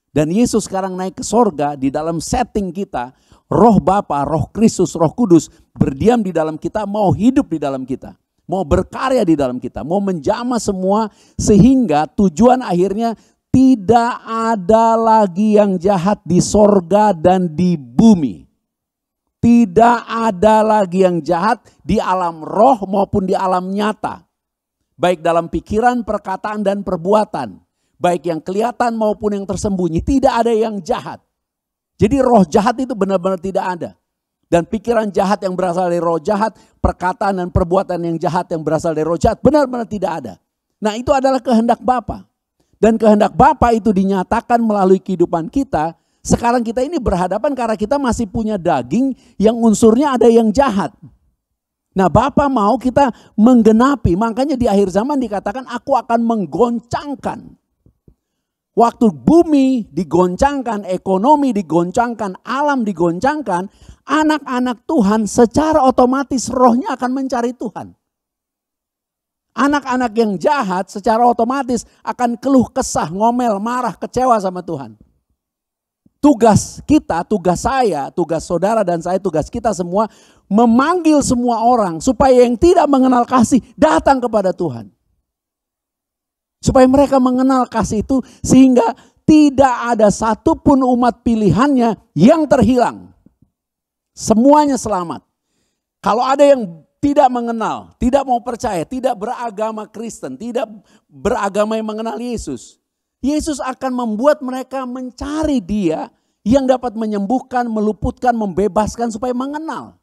Dan Yesus sekarang naik ke sorga, di dalam setting kita, Roh Bapa, Roh Kristus, Roh Kudus berdiam di dalam kita, mau hidup di dalam kita, mau berkarya di dalam kita, mau menjamah semua, sehingga tujuan akhirnya tidak ada lagi yang jahat di sorga dan di bumi. Tidak ada lagi yang jahat di alam roh maupun di alam nyata. Baik dalam pikiran, perkataan, dan perbuatan. Baik yang kelihatan maupun yang tersembunyi, tidak ada yang jahat. Jadi roh jahat itu benar-benar tidak ada. Dan pikiran jahat yang berasal dari roh jahat, perkataan dan perbuatan yang jahat yang berasal dari roh jahat, benar-benar tidak ada. Nah, itu adalah kehendak Bapa. Dan kehendak Bapa itu dinyatakan melalui kehidupan kita. Sekarang kita ini berhadapan karena kita masih punya daging yang unsurnya ada yang jahat. Nah, Bapa mau kita menggenapi, makanya di akhir zaman dikatakan aku akan menggoncangkan. Waktu bumi digoncangkan, ekonomi digoncangkan, alam digoncangkan, anak-anak Tuhan secara otomatis rohnya akan mencari Tuhan. Anak-anak yang jahat secara otomatis akan keluh kesah, ngomel, marah, kecewa sama Tuhan. Tugas kita, tugas saya, tugas saudara dan saya, tugas kita semua memanggil semua orang supaya yang tidak mengenal kasih datang kepada Tuhan. Supaya mereka mengenal kasih itu sehingga tidak ada satupun umat pilihannya yang terhilang. Semuanya selamat. Kalau ada yang tidak mengenal, tidak mau percaya, tidak beragama Kristen, tidak beragama yang mengenal Yesus, Yesus akan membuat mereka mencari Dia yang dapat menyembuhkan, meluputkan, membebaskan supaya mengenal.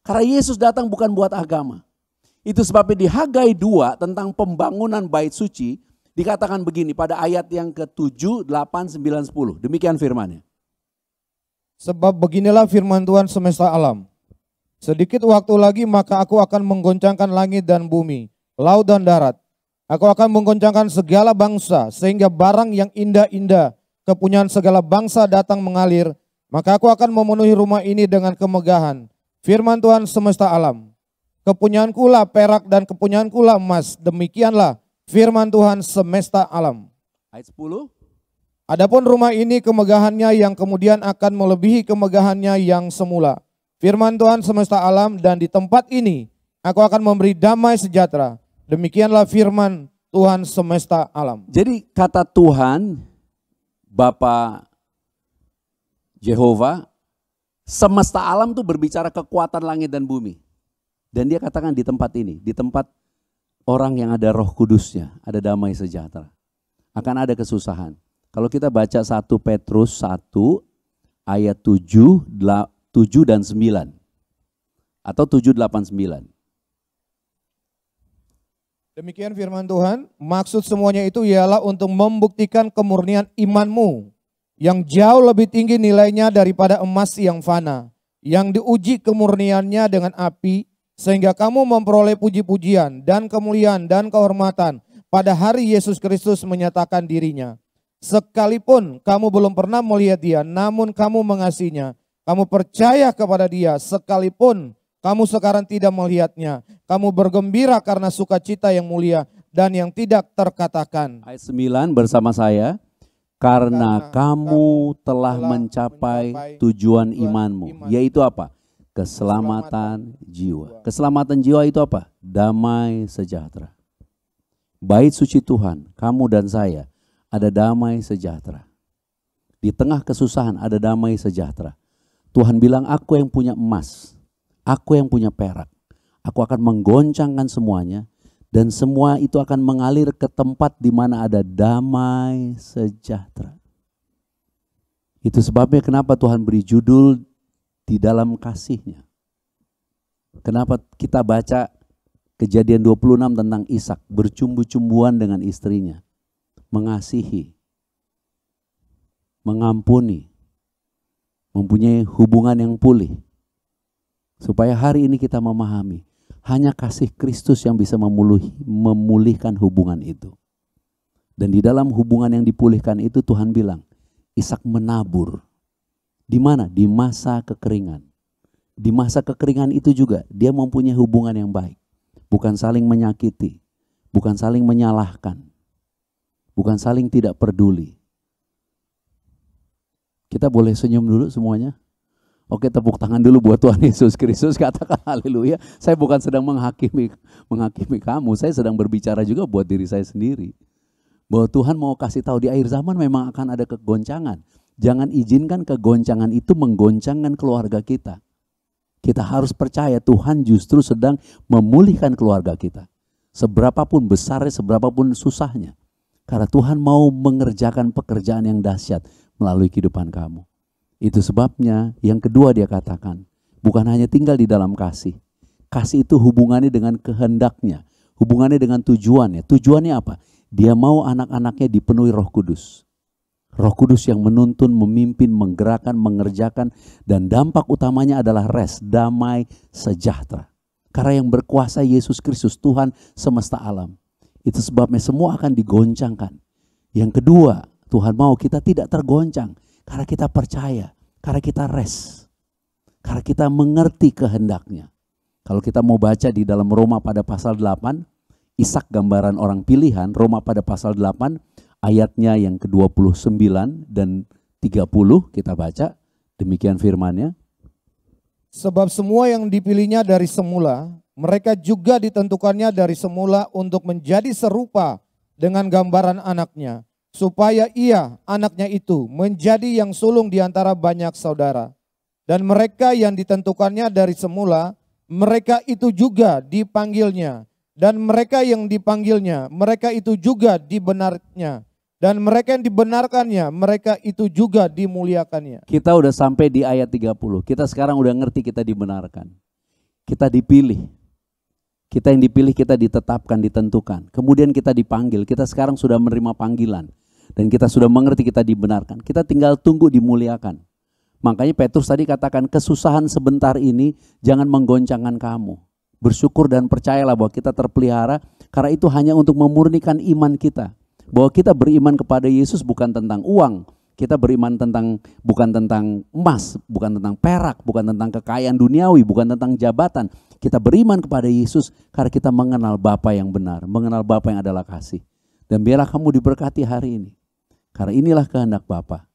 Karena Yesus datang bukan buat agama. Itu sebabnya di Hagai 2 tentang pembangunan bait suci, dikatakan begini pada ayat yang ke-7, 8, 9, 10. Demikian firman-Nya. Sebab beginilah firman Tuhan semesta alam. Sedikit waktu lagi maka aku akan menggoncangkan langit dan bumi, laut dan darat. Aku akan menggoncangkan segala bangsa sehingga barang yang indah-indah kepunyaan segala bangsa datang mengalir. Maka aku akan memenuhi rumah ini dengan kemegahan. Firman Tuhan semesta alam. Kepunyaanku lah perak dan kepunyaanku lah emas. Demikianlah firman Tuhan semesta alam. Ayat 10. Adapun rumah ini kemegahannya yang kemudian akan melebihi kemegahannya yang semula. Firman Tuhan semesta alam, dan di tempat ini aku akan memberi damai sejahtera. Demikianlah firman Tuhan semesta alam. Jadi kata Tuhan, Bapa Yehova, semesta alam tuh berbicara kekuatan langit dan bumi. Dan dia katakan di tempat ini, di tempat orang yang ada Roh Kudusnya, ada damai sejahtera. Akan ada kesusahan. Kalau kita baca 1 Petrus 1 ayat 7 dan 9. Atau 7, 8, 9. Demikian firman Tuhan, maksud semuanya itu ialah untuk membuktikan kemurnian imanmu yang jauh lebih tinggi nilainya daripada emas yang fana, yang diuji kemurniannya dengan api, sehingga kamu memperoleh puji-pujian dan kemuliaan dan kehormatan pada hari Yesus Kristus menyatakan dirinya. Sekalipun kamu belum pernah melihat Dia, namun kamu mengasihinya, kamu percaya kepada Dia, sekalipun kamu sekarang tidak melihatnya, kamu bergembira karena sukacita yang mulia dan yang tidak terkatakan. Ayat 9 bersama saya. Karena kamu telah mencapai tujuan imanmu, yaitu apa? Keselamatan jiwa. Keselamatan jiwa itu apa? Damai sejahtera. Bait suci Tuhan, kamu dan saya ada damai sejahtera. Di tengah kesusahan ada damai sejahtera. Tuhan bilang, aku yang punya emas, aku yang punya perak. Aku akan menggoncangkan semuanya. Dan semua itu akan mengalir ke tempat di mana ada damai sejahtera. Itu sebabnya kenapa Tuhan beri judul di dalam kasih-Nya. Kenapa kita baca Kejadian 26 tentang Ishak bercumbu-cumbuan dengan istrinya. Mengasihi, mengampuni, mempunyai hubungan yang pulih. Supaya hari ini kita memahami. Hanya kasih Kristus yang bisa memulihkan hubungan itu. Dan di dalam hubungan yang dipulihkan itu Tuhan bilang, Ishak menabur. Di mana? Di masa kekeringan. Di masa kekeringan itu juga dia mempunyai hubungan yang baik. Bukan saling menyakiti. Bukan saling menyalahkan. Bukan saling tidak peduli. Kita boleh senyum dulu semuanya. Oke, tepuk tangan dulu buat Tuhan Yesus Kristus. Katakan haleluya. Saya bukan sedang menghakimi kamu. Saya sedang berbicara juga buat diri saya sendiri. Bahwa Tuhan mau kasih tahu di akhir zaman memang akan ada kegoncangan. Jangan izinkan kegoncangan itu menggoncangkan keluarga kita. Kita harus percaya Tuhan justru sedang memulihkan keluarga kita. Seberapapun besarnya, seberapapun susahnya. Karena Tuhan mau mengerjakan pekerjaan yang dahsyat melalui kehidupan kamu. Itu sebabnya yang kedua dia katakan, bukan hanya tinggal di dalam kasih. Kasih itu hubungannya dengan kehendaknya, hubungannya dengan tujuannya. Tujuannya apa? Dia mau anak-anaknya dipenuhi Roh Kudus. Roh Kudus yang menuntun, memimpin, menggerakkan, mengerjakan, dan dampak utamanya adalah rest, damai, sejahtera. Karena yang berkuasa Yesus Kristus, Tuhan semesta alam. Itu sebabnya semua akan digoncangkan. Yang kedua, Tuhan mau kita tidak tergoncang. Karena kita percaya, karena kita rest, karena kita mengerti kehendaknya. Kalau kita mau baca di dalam Roma pada pasal 8, Ishak gambaran orang pilihan, Roma pada pasal 8, ayatnya yang ke-29 dan 30 kita baca, demikian firman-Nya. Sebab semua yang dipilihnya dari semula, mereka juga ditentukannya dari semula untuk menjadi serupa dengan gambaran anaknya. Supaya ia, anaknya itu, menjadi yang sulung di antara banyak saudara. Dan mereka yang ditentukannya dari semula, mereka itu juga dipanggilnya. Dan mereka yang dipanggilnya, mereka itu juga dibenarnya. Dan mereka yang dibenarkannya, mereka itu juga dimuliakannya. Kita udah sampai di ayat 30. Kita sekarang udah ngerti kita dibenarkan. Kita dipilih. Kita yang dipilih, kita ditetapkan, ditentukan. Kemudian kita dipanggil. Kita sekarang sudah menerima panggilan. Dan kita sudah mengerti kita dibenarkan. Kita tinggal tunggu dimuliakan. Makanya Petrus tadi katakan kesusahan sebentar ini jangan menggoncangkan kamu. Bersyukur dan percayalah bahwa kita terpelihara. Karena itu hanya untuk memurnikan iman kita. Bahwa kita beriman kepada Yesus bukan tentang uang. Kita beriman bukan tentang emas, bukan tentang perak, bukan tentang kekayaan duniawi, bukan tentang jabatan. Kita beriman kepada Yesus karena kita mengenal Bapa yang benar, mengenal Bapa yang adalah kasih. Dan biarlah kamu diberkati hari ini. Karena inilah kehendak Bapa,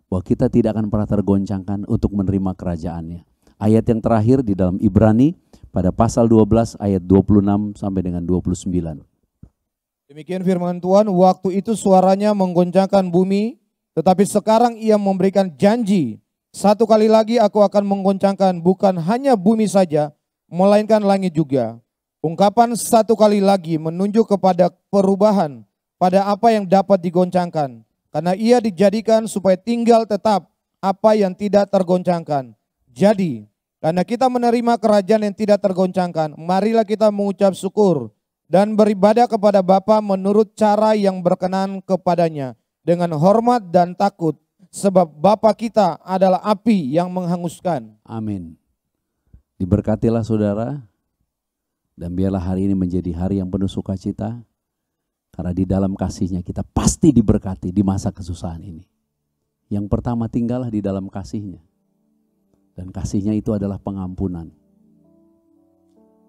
bahwa kita tidak akan pernah tergoncangkan untuk menerima kerajaannya. Ayat yang terakhir di dalam Ibrani pada pasal 12 ayat 26 sampai dengan 29. Demikian firman Tuhan, waktu itu suaranya menggoncangkan bumi, tetapi sekarang ia memberikan janji, satu kali lagi aku akan menggoncangkan bukan hanya bumi saja, melainkan langit juga. Ungkapan satu kali lagi menunjuk kepada perubahan pada apa yang dapat digoncangkan. Karena ia dijadikan supaya tinggal tetap apa yang tidak tergoncangkan. Jadi, karena kita menerima kerajaan yang tidak tergoncangkan, marilah kita mengucap syukur dan beribadah kepada Bapa menurut cara yang berkenan kepadanya. Dengan hormat dan takut, sebab Bapa kita adalah api yang menghanguskan. Amin. Diberkatilah saudara, dan biarlah hari ini menjadi hari yang penuh sukacita. Karena di dalam kasih-Nya kita pasti diberkati di masa kesusahan ini. Yang pertama tinggallah di dalam kasih-Nya. Dan kasih-Nya itu adalah pengampunan.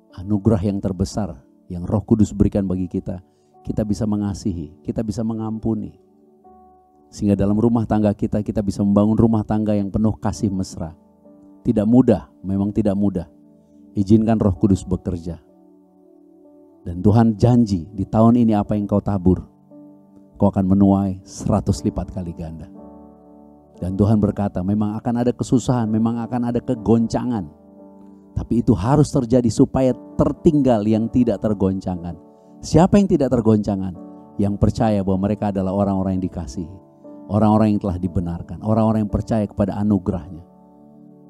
Anugerah yang terbesar yang Roh Kudus berikan bagi kita. Kita bisa mengasihi, kita bisa mengampuni. Sehingga dalam rumah tangga kita bisa membangun rumah tangga yang penuh kasih mesra. Tidak mudah, memang tidak mudah. Izinkan Roh Kudus bekerja. Dan Tuhan janji di tahun ini apa yang kau tabur, kau akan menuai 100 lipat kali ganda. Dan Tuhan berkata memang akan ada kesusahan, memang akan ada kegoncangan. Tapi itu harus terjadi supaya tertinggal yang tidak tergoncangkan. Siapa yang tidak tergoncangkan? Yang percaya bahwa mereka adalah orang-orang yang dikasihi. Orang-orang yang telah dibenarkan, orang-orang yang percaya kepada anugerah-Nya.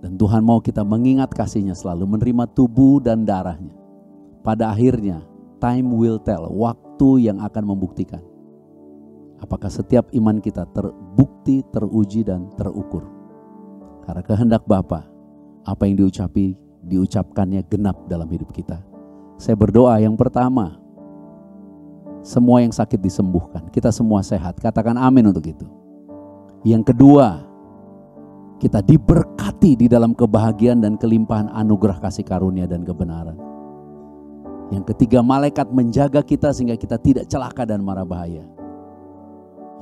Dan Tuhan mau kita mengingat kasih-Nya selalu, menerima tubuh dan darah-Nya. Pada akhirnya, time will tell, waktu yang akan membuktikan. Apakah setiap iman kita terbukti, teruji, dan terukur. Karena kehendak Bapa, apa yang diucapkannya genap dalam hidup kita. Saya berdoa yang pertama, semua yang sakit disembuhkan. Kita semua sehat, katakan amin untuk itu. Yang kedua, kita diberkati di dalam kebahagiaan dan kelimpahan anugerah kasih karunia dan kebenaran. Yang ketiga, malaikat menjaga kita sehingga kita tidak celaka dan mara bahaya.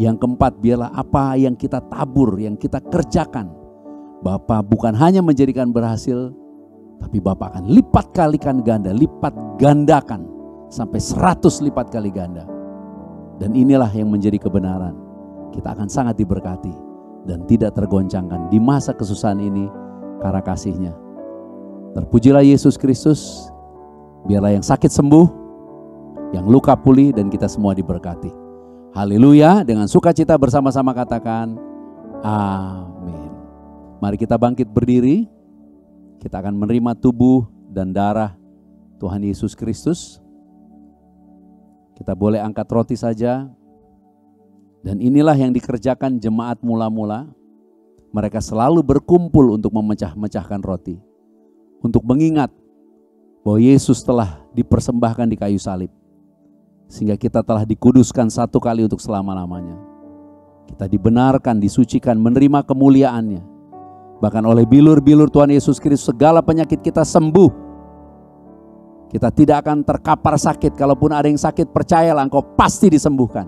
Yang keempat, biarlah apa yang kita tabur, yang kita kerjakan, Bapa bukan hanya menjadikan berhasil, tapi Bapa akan lipat kalikan ganda, lipat gandakan sampai 100 lipat kali ganda. Dan inilah yang menjadi kebenaran. Kita akan sangat diberkati dan tidak tergoncangkan di masa kesusahan ini karena kasih-Nya. Terpujilah Yesus Kristus. Biarlah yang sakit sembuh, yang luka pulih, dan kita semua diberkati. Haleluya. Dengan sukacita bersama-sama katakan amin. Mari kita bangkit berdiri. Kita akan menerima tubuh dan darah Tuhan Yesus Kristus. Kita boleh angkat roti saja. Dan inilah yang dikerjakan jemaat mula-mula. Mereka selalu berkumpul untuk memecah-mecahkan roti. Untuk mengingat bahwa Yesus telah dipersembahkan di kayu salib. Sehingga kita telah dikuduskan satu kali untuk selama-lamanya. Kita dibenarkan, disucikan, menerima kemuliaan-Nya. Bahkan oleh bilur-bilur Tuhan Yesus Kristus segala penyakit kita sembuh. Kita tidak akan terkapar sakit. Kalaupun ada yang sakit, percayalah engkau pasti disembuhkan.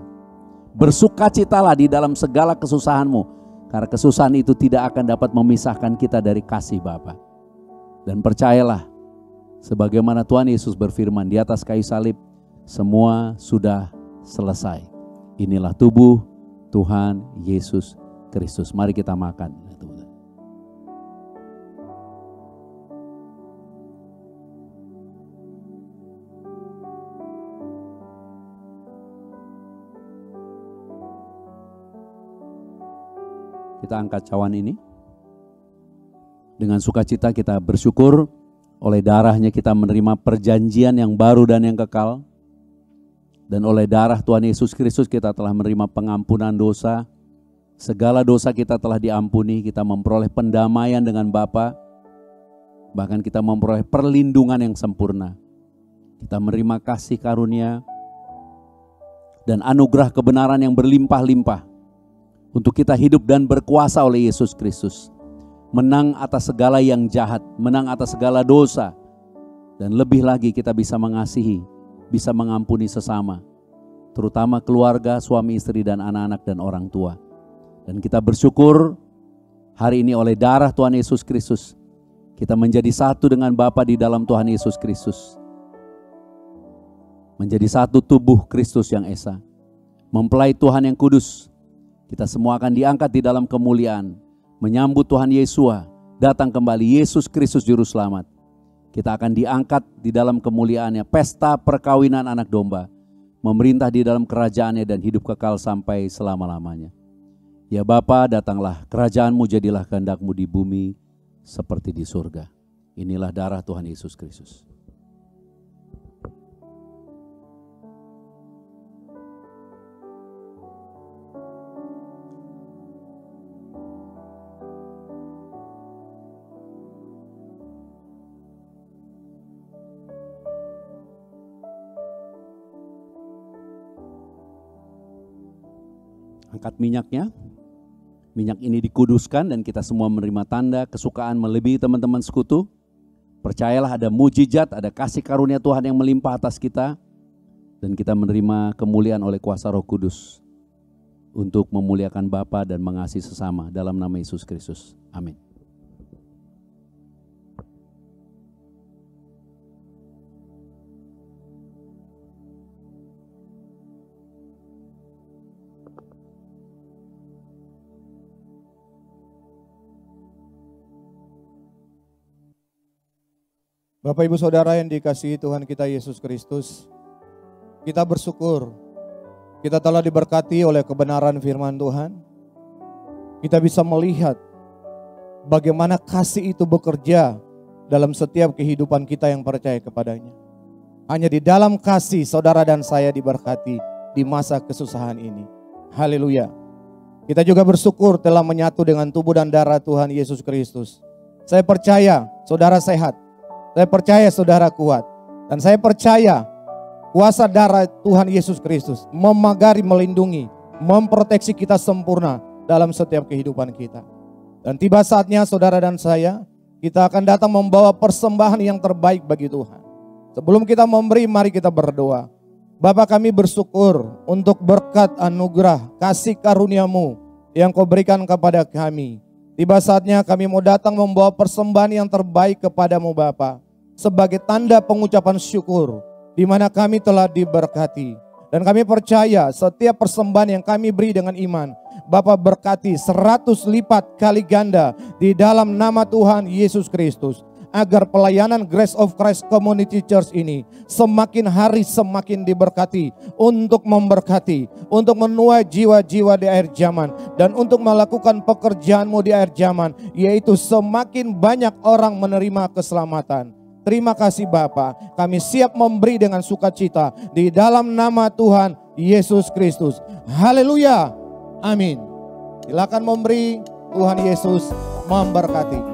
Bersukacitalah di dalam segala kesusahanmu. Karena kesusahan itu tidak akan dapat memisahkan kita dari kasih Bapa. Dan percayalah, sebagaimana Tuhan Yesus berfirman di atas kayu salib, semua sudah selesai. Inilah tubuh Tuhan Yesus Kristus. Mari kita makan. Kita angkat cawan ini. Dengan sukacita kita bersyukur oleh darah-Nya kita menerima perjanjian yang baru dan yang kekal. Dan oleh darah Tuhan Yesus Kristus kita telah menerima pengampunan dosa. Segala dosa kita telah diampuni, kita memperoleh pendamaian dengan Bapa. Bahkan kita memperoleh perlindungan yang sempurna. Kita menerima kasih karunia dan anugerah kebenaran yang berlimpah-limpah. Untuk kita hidup dan berkuasa oleh Yesus Kristus. Menang atas segala yang jahat, menang atas segala dosa. Dan lebih lagi kita bisa mengasihi, bisa mengampuni sesama. Terutama keluarga, suami, istri, dan anak-anak dan orang tua. Dan kita bersyukur hari ini oleh darah Tuhan Yesus Kristus. Kita menjadi satu dengan Bapa di dalam Tuhan Yesus Kristus. Menjadi satu tubuh Kristus yang esa. Mempelai Tuhan yang kudus. Kita semua akan diangkat di dalam kemuliaan. Menyambut Tuhan Yesua. Datang kembali Yesus Kristus Juru Selamat. Kita akan diangkat di dalam kemuliaannya. Pesta perkawinan anak domba. Memerintah di dalam kerajaannya dan hidup kekal sampai selama-lamanya. Ya Bapa, datanglah kerajaan-Mu, jadilah kehendak-Mu di bumi seperti di surga. Inilah darah Tuhan Yesus Kristus. Angkat minyaknya. Minyak ini dikuduskan dan kita semua menerima tanda kesukaan melebihi teman-teman sekutu. Percayalah ada mujizat, ada kasih karunia Tuhan yang melimpah atas kita. Dan kita menerima kemuliaan oleh kuasa Roh Kudus. Untuk memuliakan Bapa dan mengasihi sesama dalam nama Yesus Kristus. Amin. Bapak Ibu Saudara yang dikasihi Tuhan kita Yesus Kristus, kita bersyukur kita telah diberkati oleh kebenaran firman Tuhan. Kita bisa melihat bagaimana kasih itu bekerja dalam setiap kehidupan kita yang percaya kepadanya. Hanya di dalam kasih saudara dan saya diberkati di masa kesusahan ini. Haleluya. Kita juga bersyukur telah menyatu dengan tubuh dan darah Tuhan Yesus Kristus. Saya percaya saudara sehat. Saya percaya saudara kuat. Dan saya percaya kuasa darah Tuhan Yesus Kristus memagari, melindungi, memproteksi kita sempurna dalam setiap kehidupan kita. Dan tiba saatnya saudara dan saya, kita akan datang membawa persembahan yang terbaik bagi Tuhan. Sebelum kita memberi, mari kita berdoa. Bapa, kami bersyukur untuk berkat anugerah kasih karunia-Mu yang Kau berikan kepada kami. Tiba saatnya kami mau datang membawa persembahan yang terbaik kepadamu Bapa, sebagai tanda pengucapan syukur di mana kami telah diberkati. Dan kami percaya setiap persembahan yang kami beri dengan iman, Bapa berkati 100 lipat kali ganda di dalam nama Tuhan Yesus Kristus. Agar pelayanan Grace of Christ Community Church ini semakin hari semakin diberkati, untuk memberkati, untuk menuai jiwa-jiwa di akhir zaman, dan untuk melakukan pekerjaan-Mu di akhir zaman, yaitu semakin banyak orang menerima keselamatan. Terima kasih Bapa, kami siap memberi dengan sukacita di dalam nama Tuhan Yesus Kristus. Haleluya, amin. Silakan memberi, Tuhan Yesus memberkati.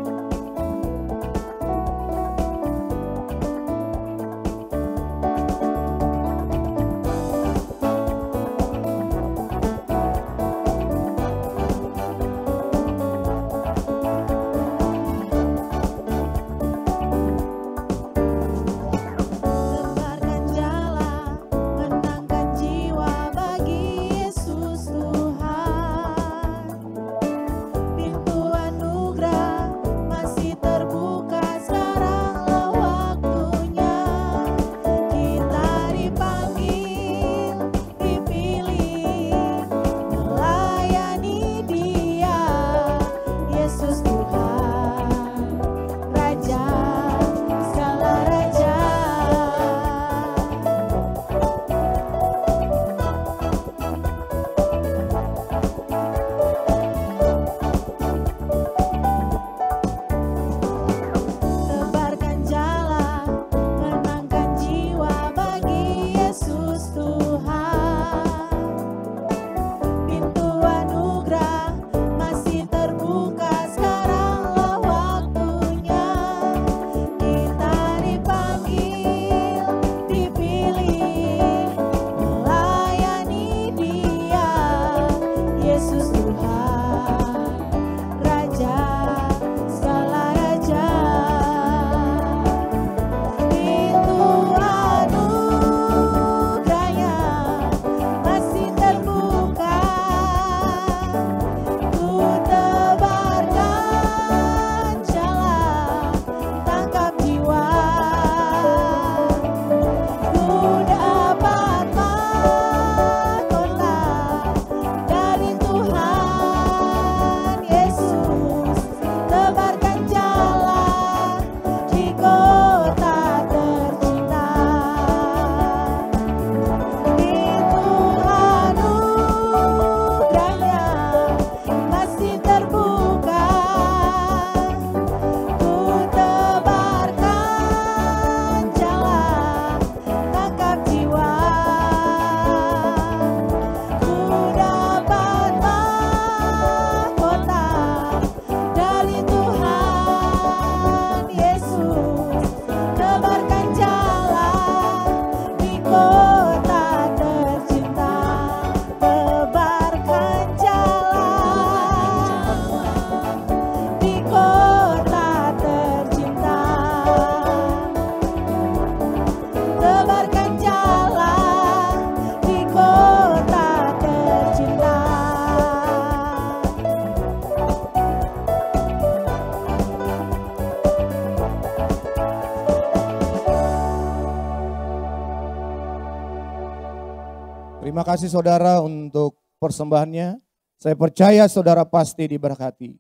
Terima kasih saudara untuk persembahannya. Saya percaya saudara pasti diberkati.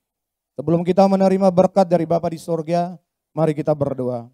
Sebelum kita menerima berkat dari Bapa di surga, mari kita berdoa.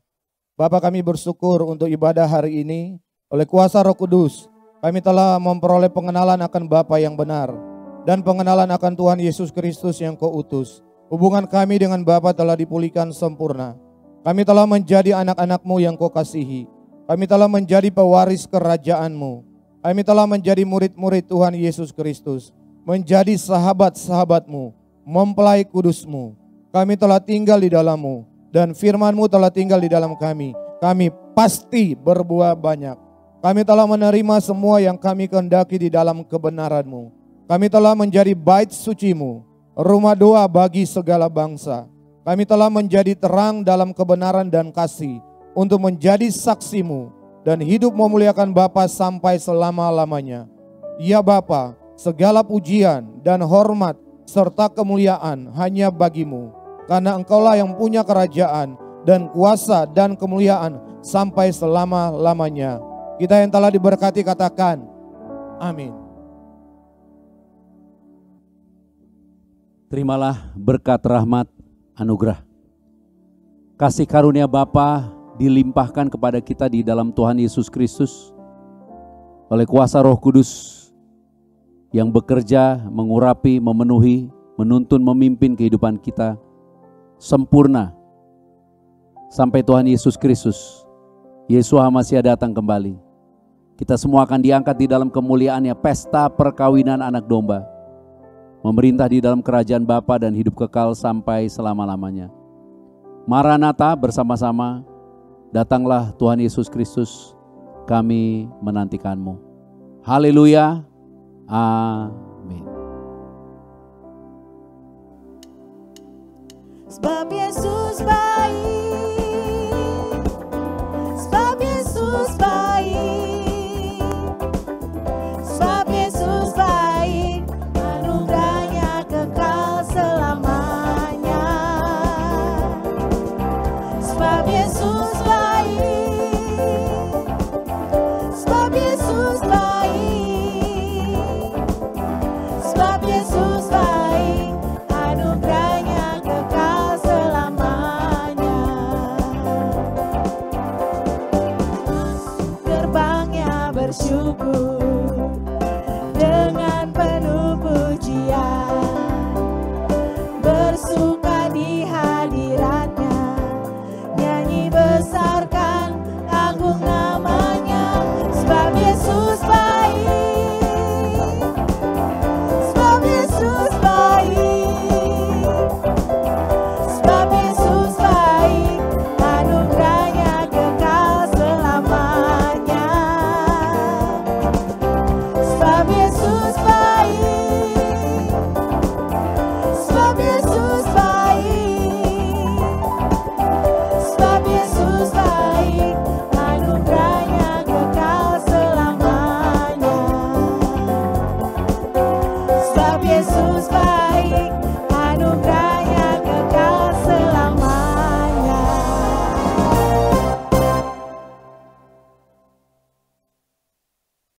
Bapa, kami bersyukur untuk ibadah hari ini. Oleh kuasa Roh Kudus, kami telah memperoleh pengenalan akan Bapa yang benar dan pengenalan akan Tuhan Yesus Kristus yang Kau utus. Hubungan kami dengan Bapa telah dipulihkan sempurna. Kami telah menjadi anak-anak-Mu yang Kau kasihi. Kami telah menjadi pewaris kerajaan-Mu. Kami telah menjadi murid-murid Tuhan Yesus Kristus, menjadi sahabat-sahabat-Mu, mempelai kudus-Mu. Kami telah tinggal di dalam-Mu, dan firman-Mu telah tinggal di dalam kami. Kami pasti berbuah banyak. Kami telah menerima semua yang kami kehendaki di dalam kebenaran-Mu. Kami telah menjadi bait suci-Mu, rumah doa bagi segala bangsa. Kami telah menjadi terang dalam kebenaran dan kasih, untuk menjadi saksi-Mu dan hidup memuliakan Bapa sampai selama-lamanya. Ya Bapa, segala pujian dan hormat serta kemuliaan hanya bagimu, karena Engkaulah yang punya kerajaan dan kuasa dan kemuliaan sampai selama-lamanya. Kita yang telah diberkati katakan, amin. Terimalah berkat rahmat anugerah. Kasih karunia Bapa dilimpahkan kepada kita di dalam Tuhan Yesus Kristus oleh kuasa Roh Kudus yang bekerja, mengurapi, memenuhi, menuntun, memimpin kehidupan kita sempurna sampai Tuhan Yesus Kristus, Yeshua Masih datang kembali. Kita semua akan diangkat di dalam kemuliaannya, pesta perkawinan anak domba, memerintah di dalam kerajaan Bapa dan hidup kekal sampai selama-lamanya. Maranatha, bersama-sama, datanglah Tuhan Yesus Kristus, kami menantikanmu. Haleluya, amin. Sebab Yesus baik, sebab Yesus baik, sebab Yesus baik, anugerahnya kekal selamanya. Sebab Yesus baik, sebab Yesus baik, sebab Yesus baik, anugerahnya kekal selamanya. Gerbangnya bersyukur dengan penuh pujian, bersuka di hadiratnya, nyanyi besarkan agung namanya. Sebab Yesus baik, sebab Yesus baik, sebab Yesus baik, anugerahnya kekal selamanya. Sebab Yesus baik, sebab Yesus baik, sebab Yesus baik, anugerahnya kekal selamanya. Sebab Yesus